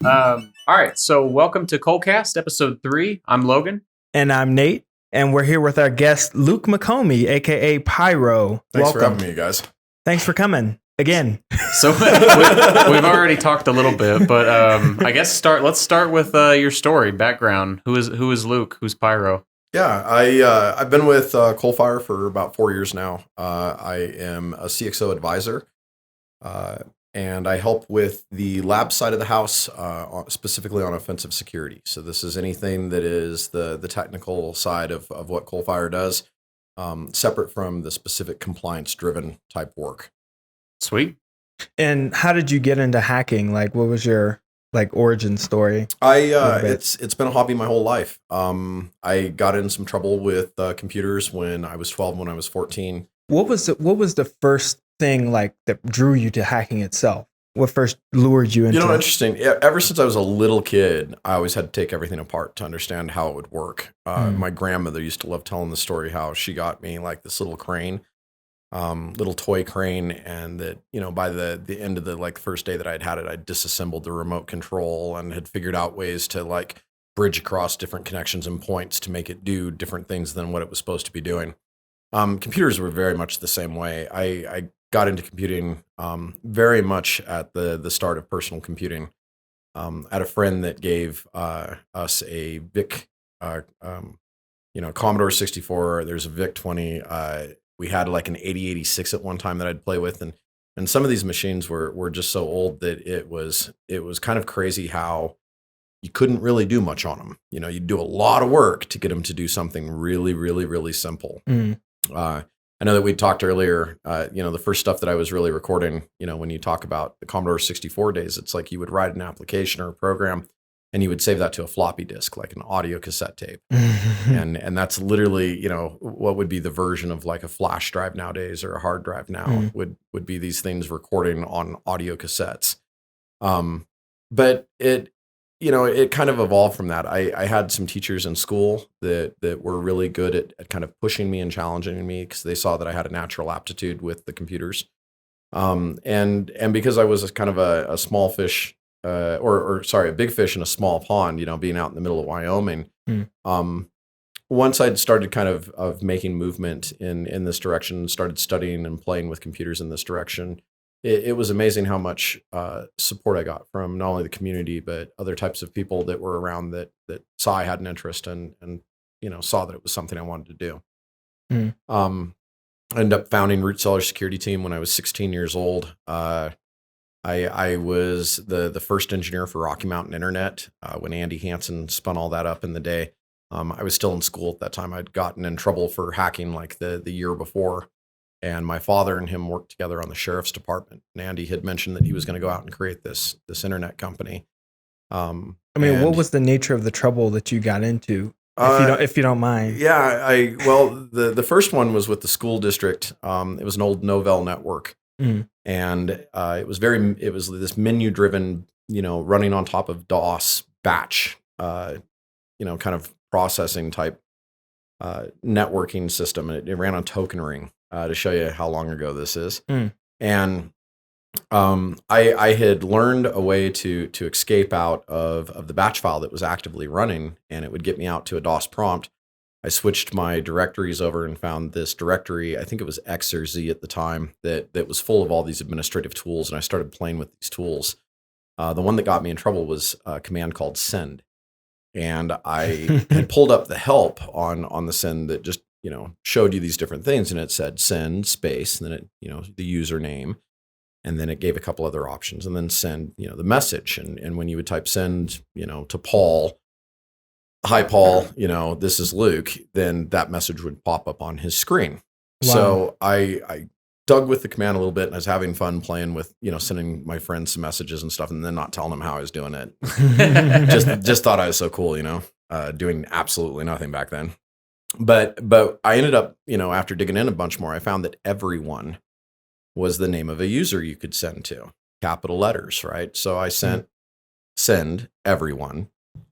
All right, so welcome to Coalcast, episode 3. I'm Logan. And I'm Nate, and we're here with our guest, Luke McOmie, a.k.a. Pyro. Thanks for having me, guys. Thanks for coming again. So we've already talked a little bit, but I guess let's start with your story, background. Who is Luke? Who's Pyro? Yeah, I've been with Coalfire for about 4 years now. I am a CXO advisor, and I help with the lab side of the house, specifically on offensive security. So this is anything that is the technical side of what Coalfire does, separate from the specific compliance-driven type work. Sweet. And how did you get into hacking? Like, what was your origin story? It's been a hobby my whole life. I got in some trouble with computers when I was 12, when I was 14. What was the first thing that drew you to hacking itself? What first lured you into it? Interesting. Ever since I was a little kid, I always had to take everything apart to understand how it would work. My grandmother used to love telling the story how she got me like this little crane, little toy crane, and that, by the end of the first day that I'd had it, I'd disassembled the remote control and had figured out ways to bridge across different connections and points to make it do different things than what it was supposed to be doing. Computers were very much the same way. I got into computing very much at the start of personal computing. I had a friend that gave us a VIC, Commodore 64. There's a VIC 20. We had an 8086 at one time that I'd play with, and some of these machines were just so old that it was kind of crazy how you couldn't really do much on them. You'd do a lot of work to get them to do something really, really, really simple. I know that we talked earlier, the first stuff that I was really recording, when you talk about the Commodore 64 days, it's like you would write an application or a program and you would save that to a floppy disk, like an audio cassette tape. And that's literally, what would be the version of a flash drive nowadays or a hard drive now would be these things recording on audio cassettes. But it kind of evolved from that. I had some teachers in school that were really good at kind of pushing me and challenging me because they saw that I had a natural aptitude with the computers. And because I was kind of a small fish, a big fish in a small pond, being out in the middle of Wyoming. Once I'd started kind of making movement in this direction, started studying and playing with computers in this direction, it was amazing how much support I got from not only the community, but other types of people that were around that saw I had an interest and saw that it was something I wanted to do. I ended up founding Root Cellar Security Team when I was 16 years old. I was the first engineer for Rocky Mountain Internet when Andy Hansen spun all that up in the day. I was still in school at that time. I'd gotten in trouble for hacking the year before. And my father and him worked together on the sheriff's department. And Andy had mentioned that he was going to go out and create this internet company. What was the nature of the trouble that you got into, if you don't mind? Yeah, the first one was with the school district. It was an old Novell network, and it was this menu-driven, running on top of DOS batch, kind of processing type networking system. And it ran on token ring. To show you how long ago this is. And I had learned a way to escape out of the batch file that was actively running, and it would get me out to a DOS prompt. I switched my directories over and found this directory, I think it was X or Z at the time, that was full of all these administrative tools, and I started playing with these tools. The one that got me in trouble was a command called send. And I had pulled up the help on the send that just showed you these different things, and it said send space, and then it, the username, and then it gave a couple other options, and then send, the message. And when you would type send, to Paul, hi, Paul, this is Luke, then that message would pop up on his screen. Wow. So I dug with the command a little bit, and I was having fun playing with, sending my friends some messages and stuff, and then not telling them how I was doing it. just thought I was so cool, doing absolutely nothing back then. But I ended up, after digging in a bunch more, I found that everyone was the name of a user you could send to, capital letters, right? So I send everyone,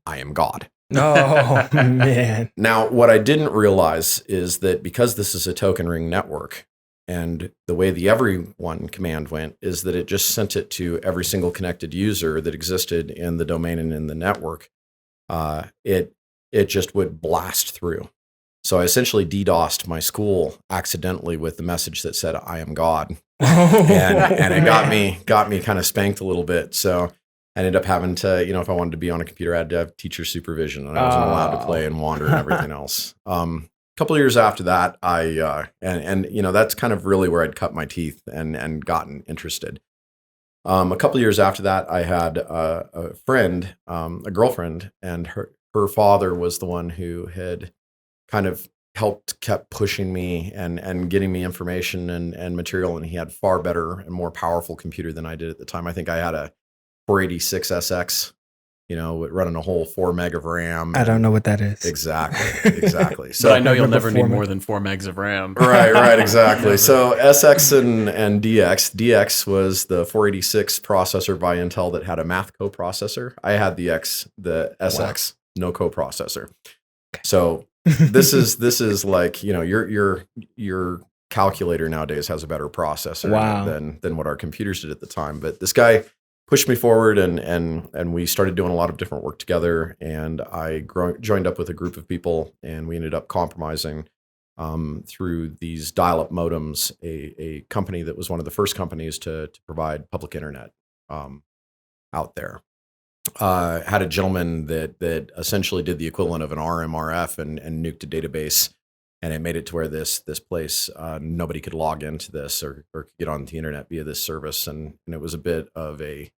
I am God. Oh, man. Now, what I didn't realize is that because this is a token ring network, And the way the everyone command went is that it just sent it to every single connected user that existed in the domain and in the network. It just would blast through. So I essentially DDoSed my school accidentally with the message that said, "I am God." And it got me kind of spanked a little bit. So I ended up having to, if I wanted to be on a computer, I had to have teacher supervision, and I wasn't allowed to play and wander and everything else. A couple of years after that, that's kind of really where I'd cut my teeth and gotten interested. A couple of years after that, I had a friend, a girlfriend, and her father was the one who had kind of kept pushing me and getting me information and material. And he had far better and more powerful computer than I did at the time. I think I had a 486 SX, running a whole 4 meg of RAM. I don't know what that is. Exactly. So but I know you'll never need more than 4 megs of RAM. Right, exactly. So SX and DX was the 486 processor by Intel that had a math coprocessor. I had the SX no coprocessor. So this is like, your calculator nowadays has a better processor than what our computers did at the time. But this guy pushed me forward, and we started doing a lot of different work together. And I joined up with a group of people, and we ended up compromising through these dial-up modems, a company that was one of the first companies to provide public internet out there. Had a gentleman that essentially did the equivalent of an RMRF and nuked a database, and it made it to where this place, nobody could log into this or get on the internet via this service, and it was a bit of a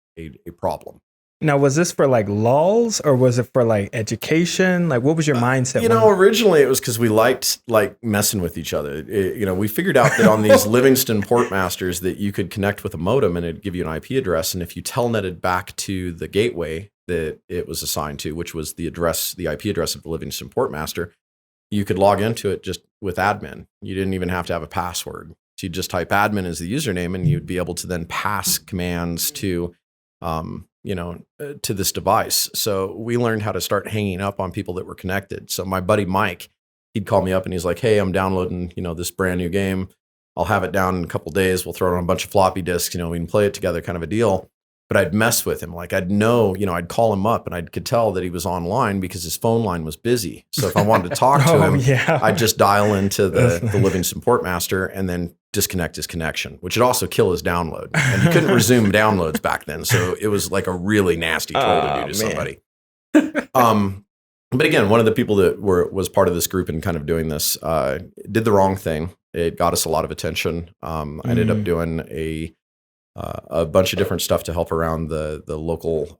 problem. Now, was this for like lulz, or was it for like education? Like, what was your mindset? Originally it was because we liked messing with each other. We figured out that on these Livingston portmasters that you could connect with a modem and it'd give you an IP address. And if you telnetted back to the gateway that it was assigned to, which was the IP address of the Livingston portmaster, you could log into it just with admin. You didn't even have to have a password. So you'd just type admin as the username, and you'd be able to then pass commands to this device. So we learned how to start hanging up on people that were connected. So my buddy Mike, he'd call me up and he's like, "Hey, I'm downloading, this brand new game. I'll have it down in a couple of days. We'll throw it on a bunch of floppy disks, we can play it together," kind of a deal. But I'd mess with him. Like I'd call him up and I could tell that he was online because his phone line was busy. So if I wanted to talk to him, I'd just dial into the Livingston portmaster and then disconnect his connection, which would also kill his download. And you couldn't resume downloads back then. So it was like a really nasty troll to do to somebody. But again, one of the people that was part of this group and kind of doing this did the wrong thing. It got us a lot of attention. I ended up doing a bunch of different stuff to help around the local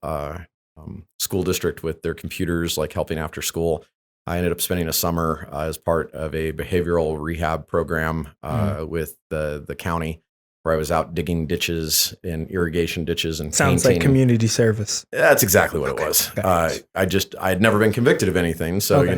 school district with their computers, like helping after school. I ended up spending a summer as part of a behavioral rehab program with the county, where I was out digging ditches and irrigation ditches and sounds painting. like community service. That's exactly what it was. I had never been convicted of anything, so it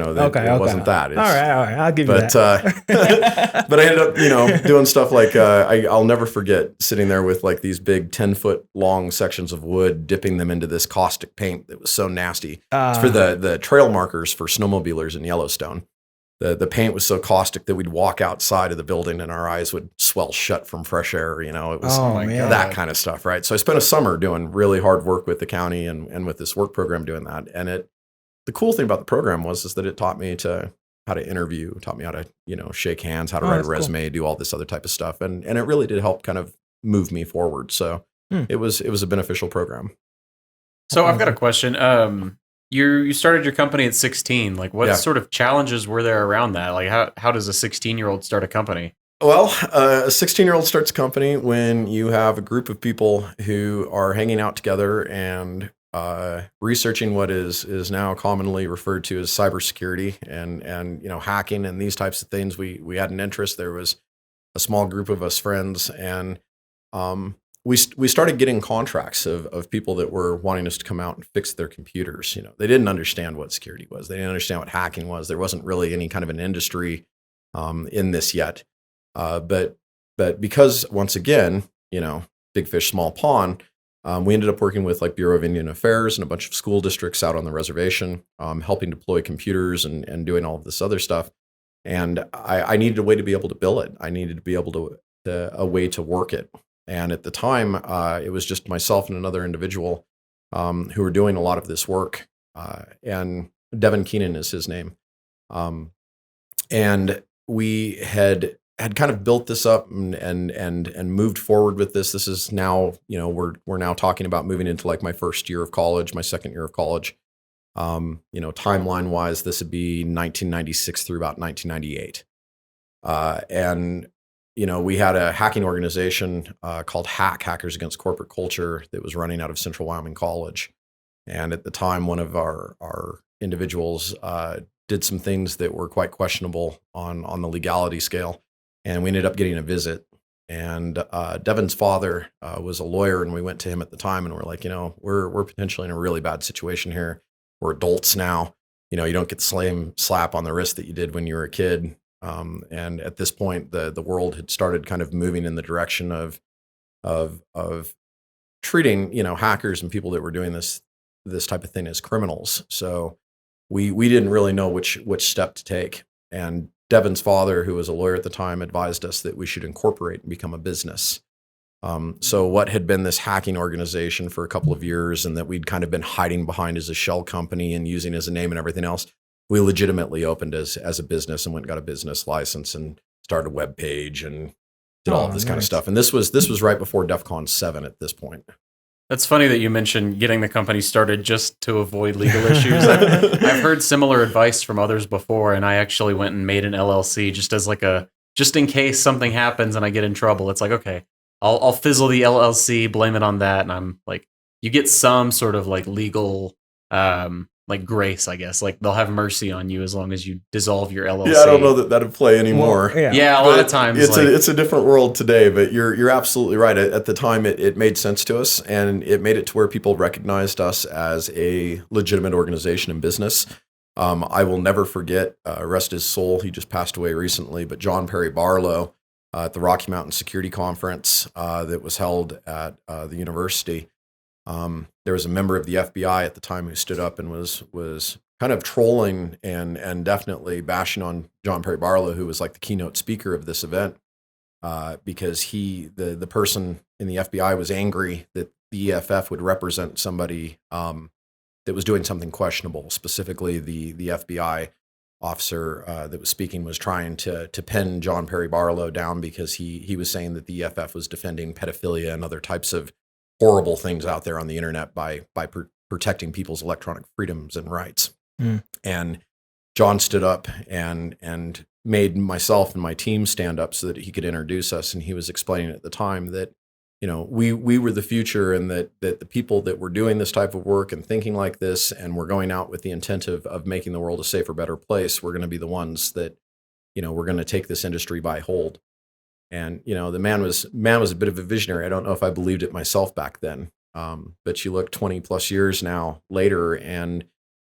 wasn't that. All right, I'll give you that. But I ended up doing stuff like I'll never forget sitting there with like these big 10-foot long sections of wood, dipping them into this caustic paint that was so nasty. It's for the trail markers for snowmobilers in Yellowstone. The paint was so caustic that we'd walk outside of the building and our eyes would swell shut from fresh air. It was that kind of stuff, right? So I spent a summer doing really hard work with the county and with this work program doing that. And the cool thing about the program is that it taught me how to interview, taught me how to, shake hands, how to write a resume, do all this other type of stuff. And it really did help kind of move me forward. So it was a beneficial program. So I've got a question. You started your company at 16. Like, what sort of challenges were there around that? Like, how does a 16-year-old start a company? Well, a 16-year-old starts a company when you have a group of people who are hanging out together and researching what is now commonly referred to as cybersecurity and hacking and these types of things. We had an interest. There was a small group of us friends, and we started getting contracts of people that were wanting us to come out and fix their computers. They didn't understand what security was. They didn't understand what hacking was. There wasn't really any kind of an industry in this yet. But because once again, big fish, small pond, we ended up working with like Bureau of Indian Affairs and a bunch of school districts out on the reservation, helping deploy computers and doing all of this other stuff. And I needed a way to be able to bill it. I needed to be able to a way to work it. And at the time, it was just myself and another individual who were doing a lot of this work. And Devin Keenan is his name. And we had kind of built this up and moved forward with this. This is now, we're now talking about moving into like my first year of college, my second year of college. Timeline wise, this would be 1996 through about 1998. And we had a hacking organization called Hackers Against Corporate Culture that was running out of Central Wyoming College. And at the time, one of our individuals did some things that were quite questionable on the legality scale. And we ended up getting a visit. And Devin's father was a lawyer, and we went to him at the time, and we're like, we're potentially in a really bad situation here. We're adults now. You don't get the same slap on the wrist that you did when you were a kid. And at this point, the world had started kind of moving in the direction of treating hackers and people that were doing this type of thing as criminals. So we didn't really know which step to take. And Devin's father, who was a lawyer at the time, advised us that we should incorporate and become a business. So what had been this hacking organization for a couple of years, and that we'd kind of been hiding behind as a shell company and using as a name and everything else, we legitimately opened as a business and went and got a business license and started a web page and did all of this kind of stuff. And this was right before DEF CON 7 at this point. That's funny that you mentioned getting the company started just to avoid legal issues. I've heard similar advice from others before, and I actually went and made an LLC just in case something happens and I get in trouble. It's like, okay, I'll fizzle the LLC, blame it on that, and I'm like, you get some sort of like legal like grace, I guess. Like they'll have mercy on you as long as you dissolve your LLC. Yeah, I don't know that'd play anymore. Well, yeah, a lot of times it's a different world today. But you're absolutely right. At the time, it made sense to us, and it made it to where people recognized us as a legitimate organization and business. I will never forget, rest his soul. He just passed away recently. But John Perry Barlow at the Rocky Mountain Security Conference that was held at the university. There was a member of the FBI at the time who stood up and was kind of trolling and definitely bashing on John Perry Barlow, who was like the keynote speaker of this event, because the person in the FBI was angry that the EFF would represent somebody that was doing something questionable. Specifically, the FBI officer that was speaking was trying to pin John Perry Barlow down because he was saying that the EFF was defending pedophilia and other types of horrible things out there on the internet by protecting people's electronic freedoms and rights. And John stood up and made myself and my team stand up so that he could introduce us. And he was explaining at the time that, we were the future, and that the people that were doing this type of work and thinking like this, and we're going out with the intent of making the world a safer, better place, we're going to be the ones that, we're going to take this industry by hold. And, the man was a bit of a visionary. I don't know if I believed it myself back then. But you look 20 plus years now later, and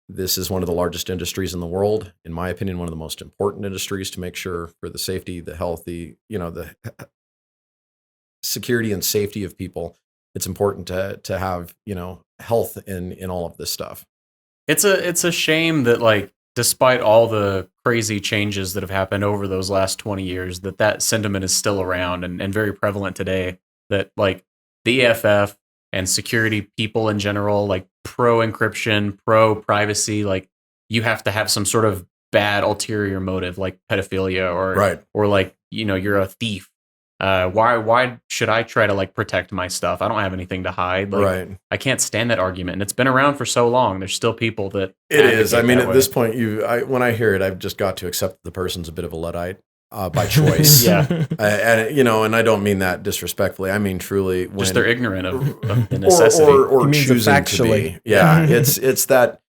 this is one of the largest industries in the world. In my opinion, one of the most important industries to make sure for the safety, the health, the security and safety of people. It's important to have, health in all of this stuff. It's a shame that, like, despite all the crazy changes that have happened over those last 20 years, that sentiment is still around and very prevalent today, that like the EFF and security people in general, like pro encryption, pro privacy, like you have to have some sort of bad ulterior motive, like pedophilia or like, you're a thief. Why should I try to like protect my stuff? I don't have anything to hide. Like, right. I can't stand that argument, and it's been around for so long. There's still people that it is. I mean, at this point, when I hear it, I've just got to accept the person's a bit of a Luddite by choice. Yeah, and I don't mean that disrespectfully. I mean truly, just they're ignorant of the necessity or choosing to be. Yeah, it's that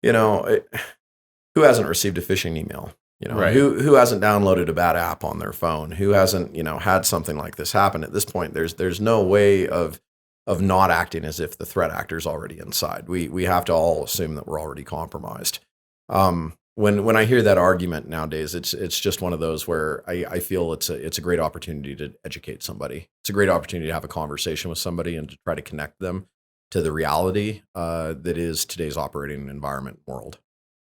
who hasn't received a phishing email? Right. Who hasn't downloaded a bad app on their phone? Who hasn't, had something like this happen? At this point, there's no way of not acting as if the threat actor's already inside. We have to all assume that we're already compromised. When I hear that argument nowadays, it's just one of those where I feel it's a great opportunity to educate somebody. It's a great opportunity to have a conversation with somebody and to try to connect them to the reality that is today's operating environment world.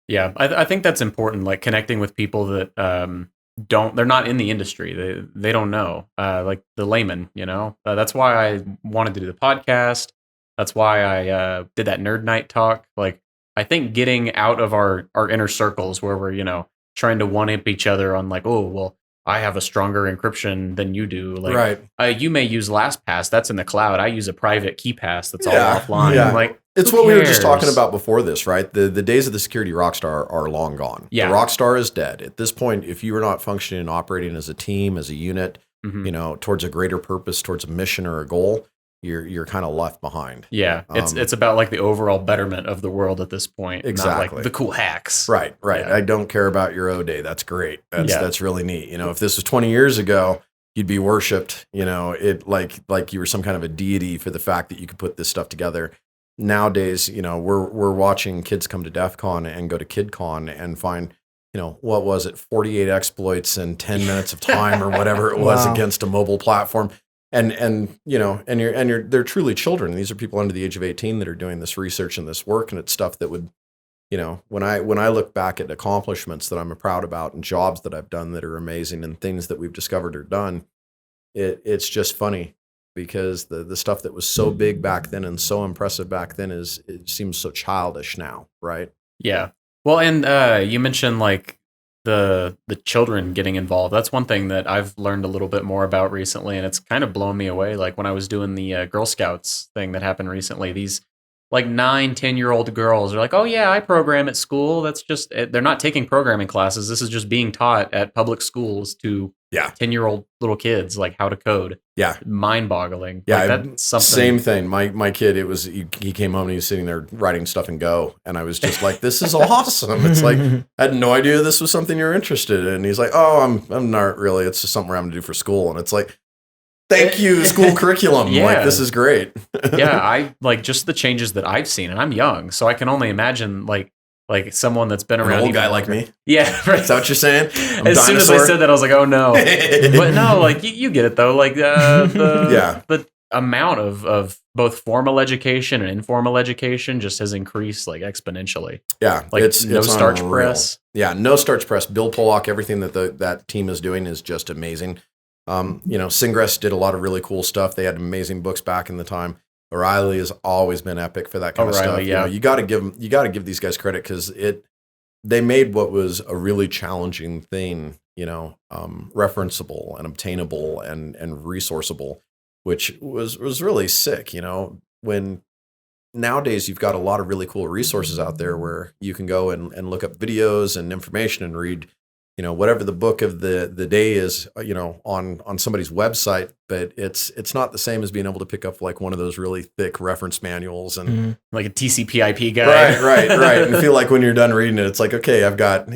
Yeah, I think that's important, like connecting with people that they're not in the industry. They don't know, like the layman, that's why I wanted to do the podcast. That's why I did that nerd night talk. Like, I think getting out of our inner circles where we're, trying to one up each other on like, oh, well, I have a stronger encryption than you do. Like, Right. You may use LastPass. That's in the cloud. I use a private key pass that's all Yeah, offline. yeah. Like, It's who what we were just cares? talking about before this, right? The days of the security rock star are long gone. Yeah. The rock star is dead. At this point, if you are not functioning and operating as a team, as a unit, Mhm. towards a greater purpose, towards a mission or a goal, you're kind of left behind. Yeah, it's about like the overall betterment of the world at this point, not Exactly. like the cool hacks. Right. Yeah. I don't care about your O day. That's great. That's really neat. If this was 20 years ago, you'd be worshipped, it like you were some kind of a deity for the fact that you could put this stuff together. Nowadays, we're watching kids come to DEF CON and go to KidCon and find, what was it, 48 exploits in 10 minutes of time or whatever it was Wow. against a mobile platform. And they're truly children. These are people under the age of 18 that are doing this research and this work, and it's stuff that would, when I look back at accomplishments that I'm proud about and jobs that I've done that are amazing and things that we've discovered or done, it's just funny because the stuff that was so big back then and so impressive back then it seems so childish now, right? Yeah. Well, and you mentioned like the children getting involved. That's one thing that I've learned a little bit more about recently, and it's kind of blown me away. Like when I was doing the Girl Scouts thing that happened recently, these like 9-10-year-old girls are like, oh yeah, I program at school. That's just, they're not taking programming classes. This is just being taught at public schools to 10-year-old little kids, like how to code. Yeah. Mind boggling. Yeah. Like, that's something. Same thing. My kid, he came home and he was sitting there writing stuff in Go. And I was just like, this is awesome. It's like, I had no idea this was something you're interested in. And he's like, oh, I'm not really. It's just something we're having to do for school. And it's like, thank you, school curriculum. Yeah. Like, this is great. Yeah, I like just the changes that I've seen, and I'm young, so I can only imagine like someone that's been around. An old even guy like longer. me. Yeah, right. Is that what you're saying? As soon as I said that, I was like, oh no. But no, like you get it though. Like the amount of both formal education and informal education just has increased like exponentially. Yeah, like it's starch unreal. press. Yeah, no starch press. Bill Pollock, everything that team is doing is just amazing. Singress did a lot of really cool stuff. They had amazing books back in the time. O'Reilly has always been epic for that kind of stuff. Yeah. You got to give these guys credit because they made what was a really challenging thing, referenceable and obtainable and resourceable, which was really sick. When nowadays you've got a lot of really cool resources out there where you can go and look up videos and information and read, whatever the book of the day is, on somebody's website, but it's not the same as being able to pick up like one of those really thick reference manuals and like a TCP/IP guide. Right. And feel like when you're done reading it, it's like, okay, I've got,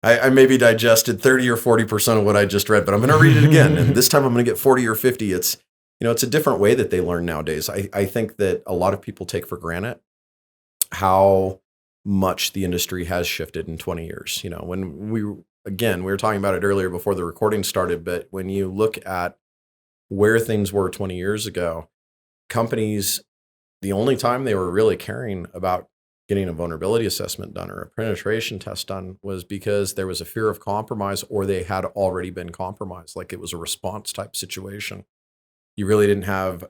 I maybe digested 30 or 40% of what I just read, but I'm going to read it again. And this time I'm going to get 40 or 50. It's, it's a different way that they learn nowadays. I think that a lot of people take for granted how much the industry has shifted in 20 years. When we were talking about it earlier before the recording started, but when you look at where things were 20 years ago, companies, the only time they were really caring about getting a vulnerability assessment done or a penetration test done was because there was a fear of compromise or they had already been compromised, like it was a response type situation. You really didn't have,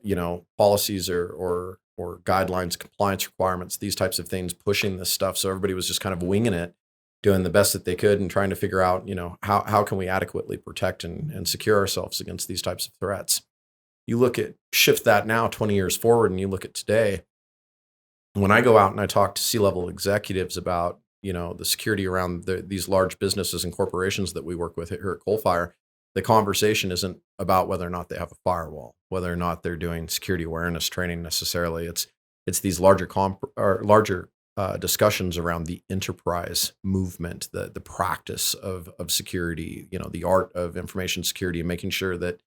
policies or guidelines, compliance requirements, these types of things pushing this stuff. So everybody was just kind of winging it, doing the best that they could and trying to figure out, how can we adequately protect and secure ourselves against these types of threats. You shift that now 20 years forward and you look at today. When I go out and I talk to C-level executives about, the security around these large businesses and corporations that we work with here at Coalfire, the conversation isn't about whether or not they have a firewall, whether or not they're doing security awareness training necessarily. It's these larger discussions around the enterprise movement, the practice of security, the art of information security, and making sure that,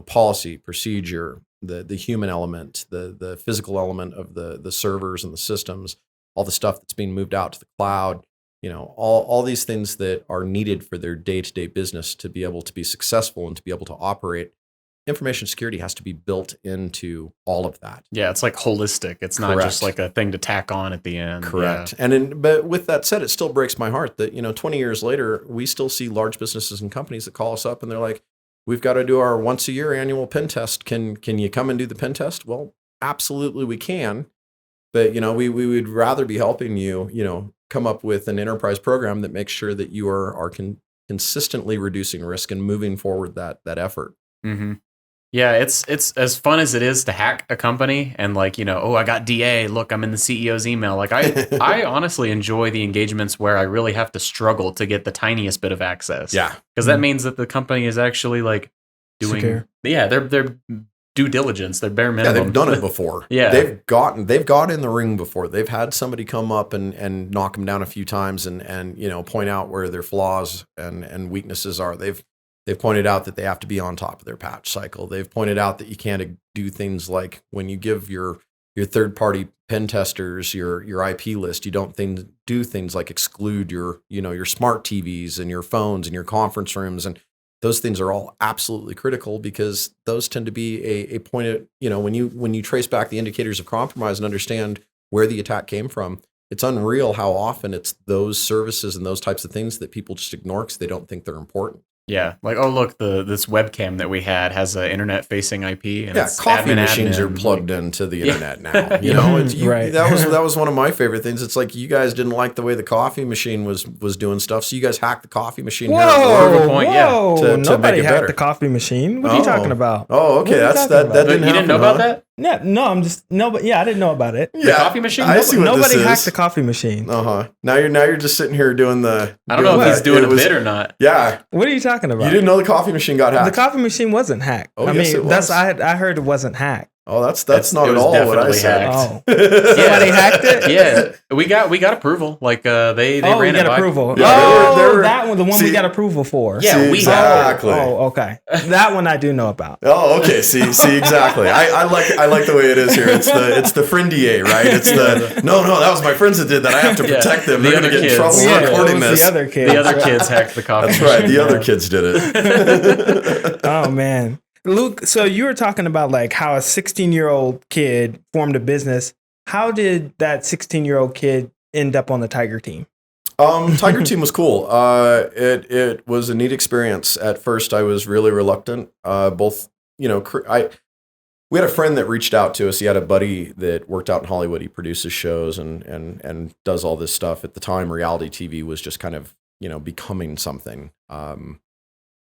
policy, procedure, the human element, the physical element of the servers and the systems, all the stuff that's being moved out to the cloud, all these things that are needed for their day-to-day business to be able to be successful and to be able to operate. information security has to be built into all of that. Yeah, it's like holistic. It's not just like a thing to tack on at the end. Correct. Yeah. But with that said, it still breaks my heart that, 20 years later, we still see large businesses and companies that call us up and they're like, we've got to do our once a year annual pen test. Can you come and do the pen test? Well, absolutely we can. But, we would rather be helping you, come up with an enterprise program that makes sure that you are consistently reducing risk and moving forward that effort. Mm-hmm. Yeah, it's as fun as it is to hack a company and like, I got DA, look, I'm in the CEO's email. Like I honestly enjoy the engagements where I really have to struggle to get the tiniest bit of access. Yeah. Because that means that the company is actually like doing, secure. Their due diligence, their bare minimum. Yeah, they've done it before. Yeah. They've got in the ring before. They've had somebody come up and knock them down a few times and point out where their flaws and weaknesses are. They've pointed out that they have to be on top of their patch cycle. They've pointed out that you can't do things like when you give your third-party pen testers your IP list, you don't do things like exclude your smart TVs and your phones and your conference rooms. And those things are all absolutely critical because those tend to be a point at, when you trace back the indicators of compromise and understand where the attack came from, it's unreal how often it's those services and those types of things that people just ignore because they don't think they're important. Yeah, like, oh, look, this webcam that we had has an internet-facing IP. And it's coffee machines are plugged into the internet now. Right. That was one of my favorite things. It's like you guys didn't like the way the coffee machine was doing stuff, so you guys hacked the coffee machine. Whoa, nobody hacked the coffee machine. What are you talking about? Oh, okay, that didn't happen. You didn't know about that? Yeah, no, I didn't know about it. The coffee machine? I see what nobody this hacked is. the coffee machine. Now you're just sitting here doing the. I don't know if he's doing a bit or not. Yeah. What are you talking about? You didn't know the coffee machine got hacked. The coffee machine wasn't hacked. Oh, yes, it was. I heard it wasn't hacked. Oh, that's not at all what I said. Oh. Somebody hacked it? Yeah. We got approval. Like they ran we it got by. approval. Yeah, they were, that one, the one we got approval for. Yeah, we exactly. Oh, okay. That one I do know about. Oh, okay. See, exactly. I like the way it is here. It's the friend DA, right? It's the no, that was my friends that did that. I have to protect them. They're going to get in trouble recording this. The other kids. The other kids hacked the coffee That's machine. right. The other kids did it. Oh man. Luke, so you were talking about like how a 16-year-old kid formed a business. How did that 16-year-old kid end up on the Tiger team? Tiger team was cool. It was a neat experience. At first, I was really reluctant. We had a friend that reached out to us. He had a buddy that worked out in Hollywood. He produces shows and does all this stuff. At the time, reality TV was just kind of becoming something.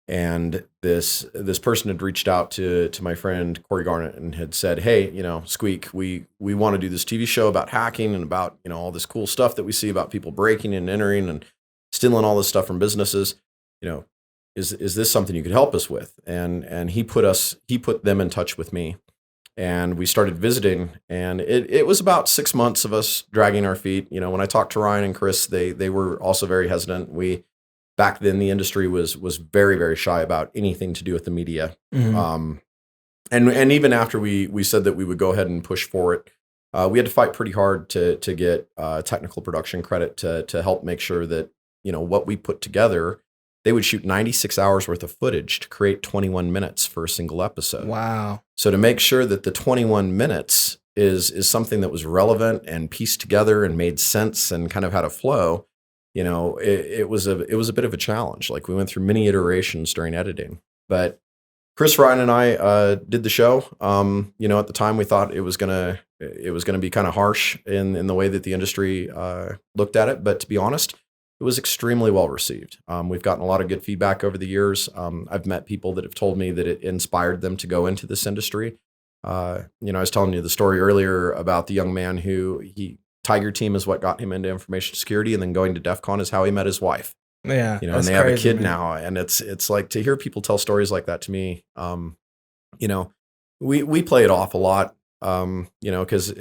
And this person had reached out to my friend Corey Garnett and had said, "Hey, Squeak, we want to do this TV show about hacking and about all this cool stuff that we see about people breaking and entering and stealing all this stuff from businesses. Is this something you could help us with?" And he put them in touch with me, and we started visiting. And it was about 6 months of us dragging our feet. When I talked to Ryan and Chris, they were also very hesitant. Back then, the industry was very, very shy about anything to do with the media. Mm-hmm. And even after we said that we would go ahead and push for it, we had to fight pretty hard to get technical production credit to help make sure that what we put together. They would shoot 96 hours worth of footage to create 21 minutes for a single episode. Wow! So to make sure that the 21 minutes is something that was relevant and pieced together and made sense and kind of had a flow. It was a bit of a challenge. Like we went through many iterations during editing, but Chris, Ryan, and I did the show. At the time we thought it was gonna be kind of harsh in the way that the industry looked at it. But to be honest, it was extremely well received. We've gotten a lot of good feedback over the years. I've met people that have told me that it inspired them to go into this industry. I was telling you the story earlier about the young man who Tiger team is what got him into information security, and then going to DEF CON is how he met his wife. Yeah. And they have a kid now. And it's like to hear people tell stories like that to me, we play it off a lot, because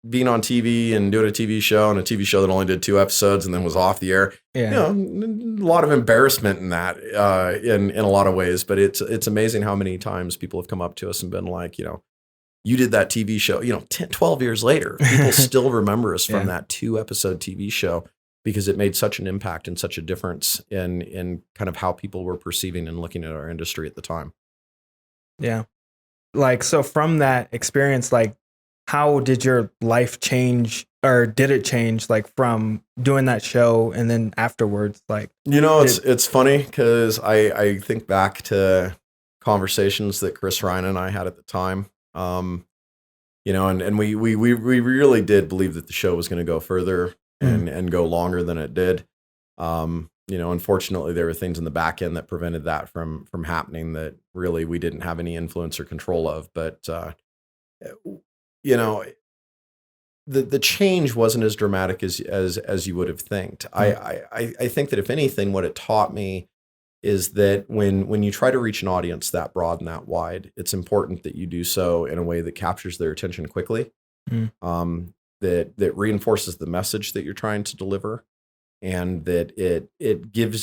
being on TV and doing a TV show and a TV show that only did 2 episodes and then was off the air, a lot of embarrassment in that, in a lot of ways, but it's amazing how many times people have come up to us and been like, you did that TV show, 10, 12 years later, people still remember us from that 2-episode TV show because it made such an impact and such a difference in kind of how people were perceiving and looking at our industry at the time. Yeah. Like, so from that experience, like, how did your life change, or did it change, like, from doing that show and then afterwards? Like, it's funny because I think back to conversations that Chris Ryan and I had at the time. And we really did believe that the show was going to go further and go longer than it did. Unfortunately, there were things in the back end that prevented that from happening that really we didn't have any influence or control of. But the change wasn't as dramatic as you would have thinked. I think that if anything, what it taught me is that when you try to reach an audience that broad and that wide, it's important that you do so in a way that captures their attention quickly, that reinforces the message that you're trying to deliver, and that it gave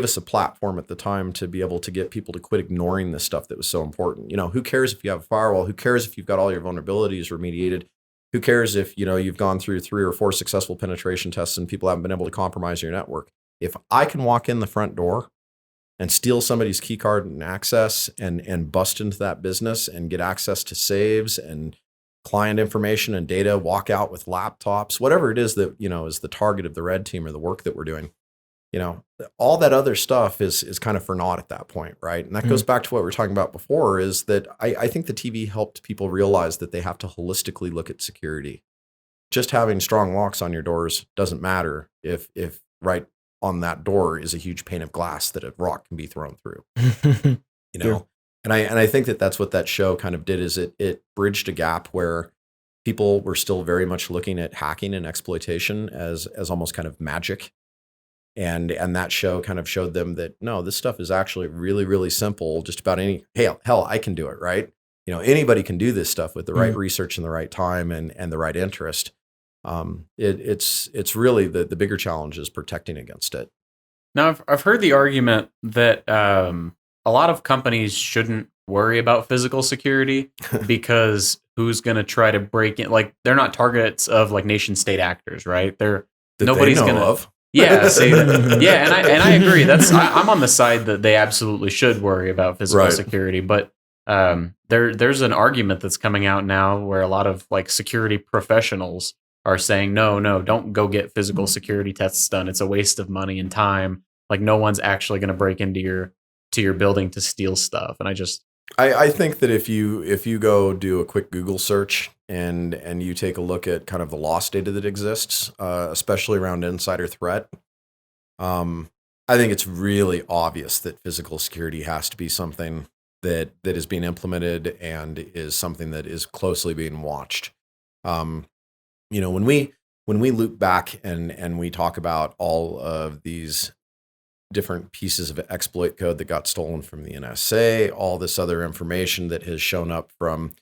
us a platform at the time to be able to get people to quit ignoring this stuff that was so important. Who cares if you have a firewall? Who cares if you've got all your vulnerabilities remediated? Who cares if you've gone through 3 or 4 successful penetration tests and people haven't been able to compromise your network? If I can walk in the front door and steal somebody's key card and access and bust into that business and get access to saves and client information and data, walk out with laptops, whatever it is that, is the target of the red team or the work that we're doing, all that other stuff is kind of for naught at that point. Right. And that goes back to what we were talking about before, is that I think the TV helped people realize that they have to holistically look at security. Just having strong locks on your doors doesn't matter if right on that door is a huge pane of glass that a rock can be thrown through. Yeah. And I think that that's what that show kind of did, is it bridged a gap where people were still very much looking at hacking and exploitation as almost kind of magic. And that show kind of showed them that, no, this stuff is actually really, really simple. Just about hell, I can do it, right? Anybody can do this stuff with the right research and the right time and the right interest. It's really the bigger challenge is protecting against it. Now, I've heard the argument that a lot of companies shouldn't worry about physical security because who's going to try to break in? Like, they're not targets of like nation state actors, right? Nobody's going to. Yeah, see, yeah, and I agree. I'm on the side that they absolutely should worry about physical security, but there's an argument that's coming out now where a lot of like security professionals are saying, no, don't go get physical security tests done. It's a waste of money and time. Like, no one's actually going to break into your building to steal stuff. And I think that if you go do a quick Google search and you take a look at kind of the loss data that exists, especially around insider threat, I think it's really obvious that physical security has to be something that is being implemented and is something that is closely being watched. When we loop back and we talk about all of these different pieces of exploit code that got stolen from the NSA, all this other information that has shown up from,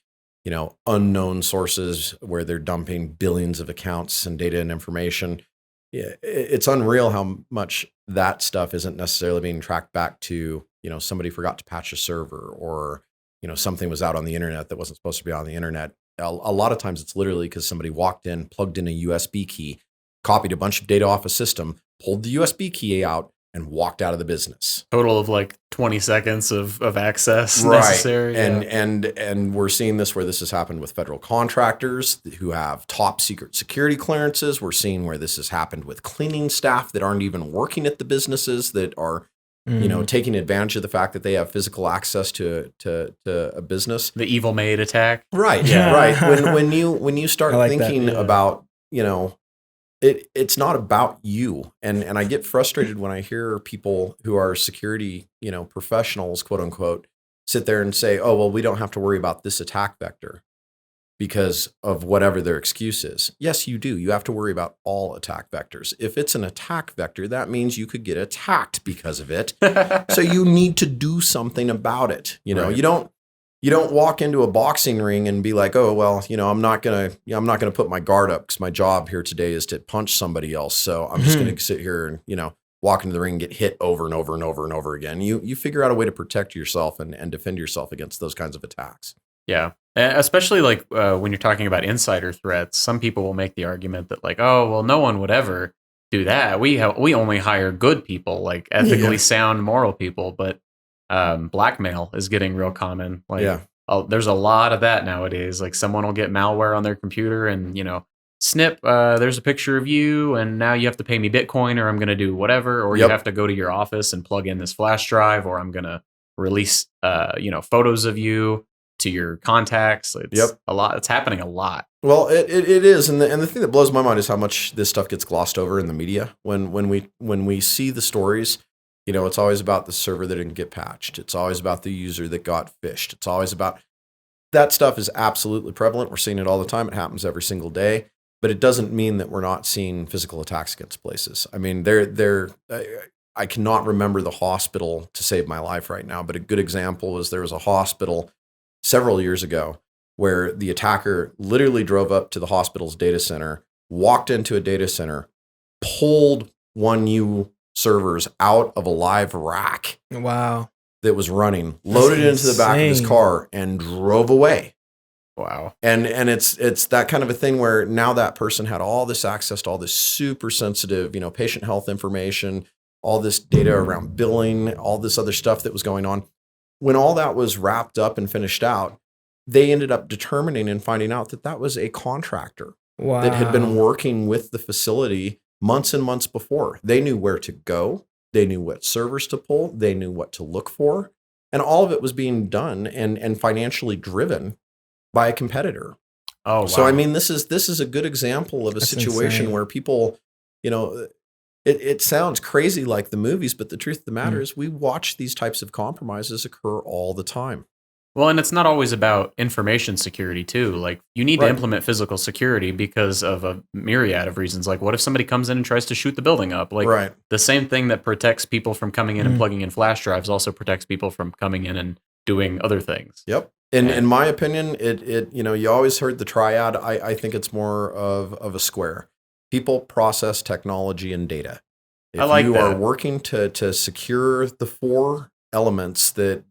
unknown sources where they're dumping billions of accounts and data and information. Yeah, it's unreal how much that stuff isn't necessarily being tracked back to, somebody forgot to patch a server, or, something was out on the internet that wasn't supposed to be on the internet. A lot of times it's literally because somebody walked in, plugged in a USB key, copied a bunch of data off a system, pulled the USB key out, and walked out of the business. Total of like 20 seconds of access necessary. And we're seeing this where this has happened with federal contractors who have top secret security clearances. We're seeing where this has happened with cleaning staff that aren't even working at the businesses, that are taking advantage of the fact that they have physical access to a business. The evil maid attack. Right. Yeah. Right. When you start thinking about, it's not about you. And I get frustrated when I hear people who are security, professionals, quote unquote, sit there and say, oh, well, we don't have to worry about this attack vector because of whatever their excuse is. Yes, you do. You have to worry about all attack vectors. If it's an attack vector, that means you could get attacked because of it. So you need to do something about it. Right. You don't walk into a boxing ring and be like, oh, well, I'm not gonna put my guard up because my job here today is to punch somebody else. So I'm just gonna sit here and walk into the ring and get hit over and over and over and over again. You figure out a way to protect yourself and defend yourself against those kinds of attacks. Yeah, especially like when you're talking about insider threats, some people will make the argument that like, oh, well, no one would ever do that. We only hire good people, like ethically sound, moral people, but blackmail is getting real common. Like, Yeah. there's a lot of that nowadays. Like, someone will get malware on their computer and, snip, there's a picture of you, and now you have to pay me Bitcoin, or I'm going to do whatever, or you Yep. have to go to your office and plug in this flash drive, or I'm going to release, photos of you to your contacts. It's Yep. a lot. It's happening a lot. Well, it is, and the thing that blows my mind is how much this stuff gets glossed over in the media. When we see the stories, it's always about the server that didn't get patched. It's always about the user that got phished. It's always about that stuff is absolutely prevalent. We're seeing it all the time. It happens every single day, but it doesn't mean that we're not seeing physical attacks against places. I mean, I cannot remember the hospital to save my life right now, but a good example was there was a hospital several years ago where the attacker literally drove up to the hospital's data center, walked into a data center, pulled 1U servers out of a live rack Wow. that was running, loaded it into the back of his insane. car, and drove away. Wow. And it's that kind of a thing where now that person had all this access to all this super sensitive, patient health information, all this data around billing, all this other stuff that was going on. When all that was wrapped up and finished out, they ended up determining and finding out that that was a contractor Wow. that had been working with the facility months and months before. They knew where to go. They knew what servers to pull. They knew what to look for. And all of it was being done and financially driven by a competitor. Oh, wow. So, I mean, this is a good example of a That's situation insane. where people, it sounds crazy like the movies, but the truth of the matter is we watch these types of compromises occur all the time. Well, and it's not always about information security too. Like, you need to Right. implement physical security because of a myriad of reasons. Like, what if somebody comes in and tries to shoot the building up? Like, Right. the same thing that protects people from coming in and Mm. plugging in flash drives also protects people from coming in and doing other things. Yep. In And- my opinion, it you always heard the triad. I think it's more of a square. People, process, technology, and data. If I like you are that. working to secure the four elements that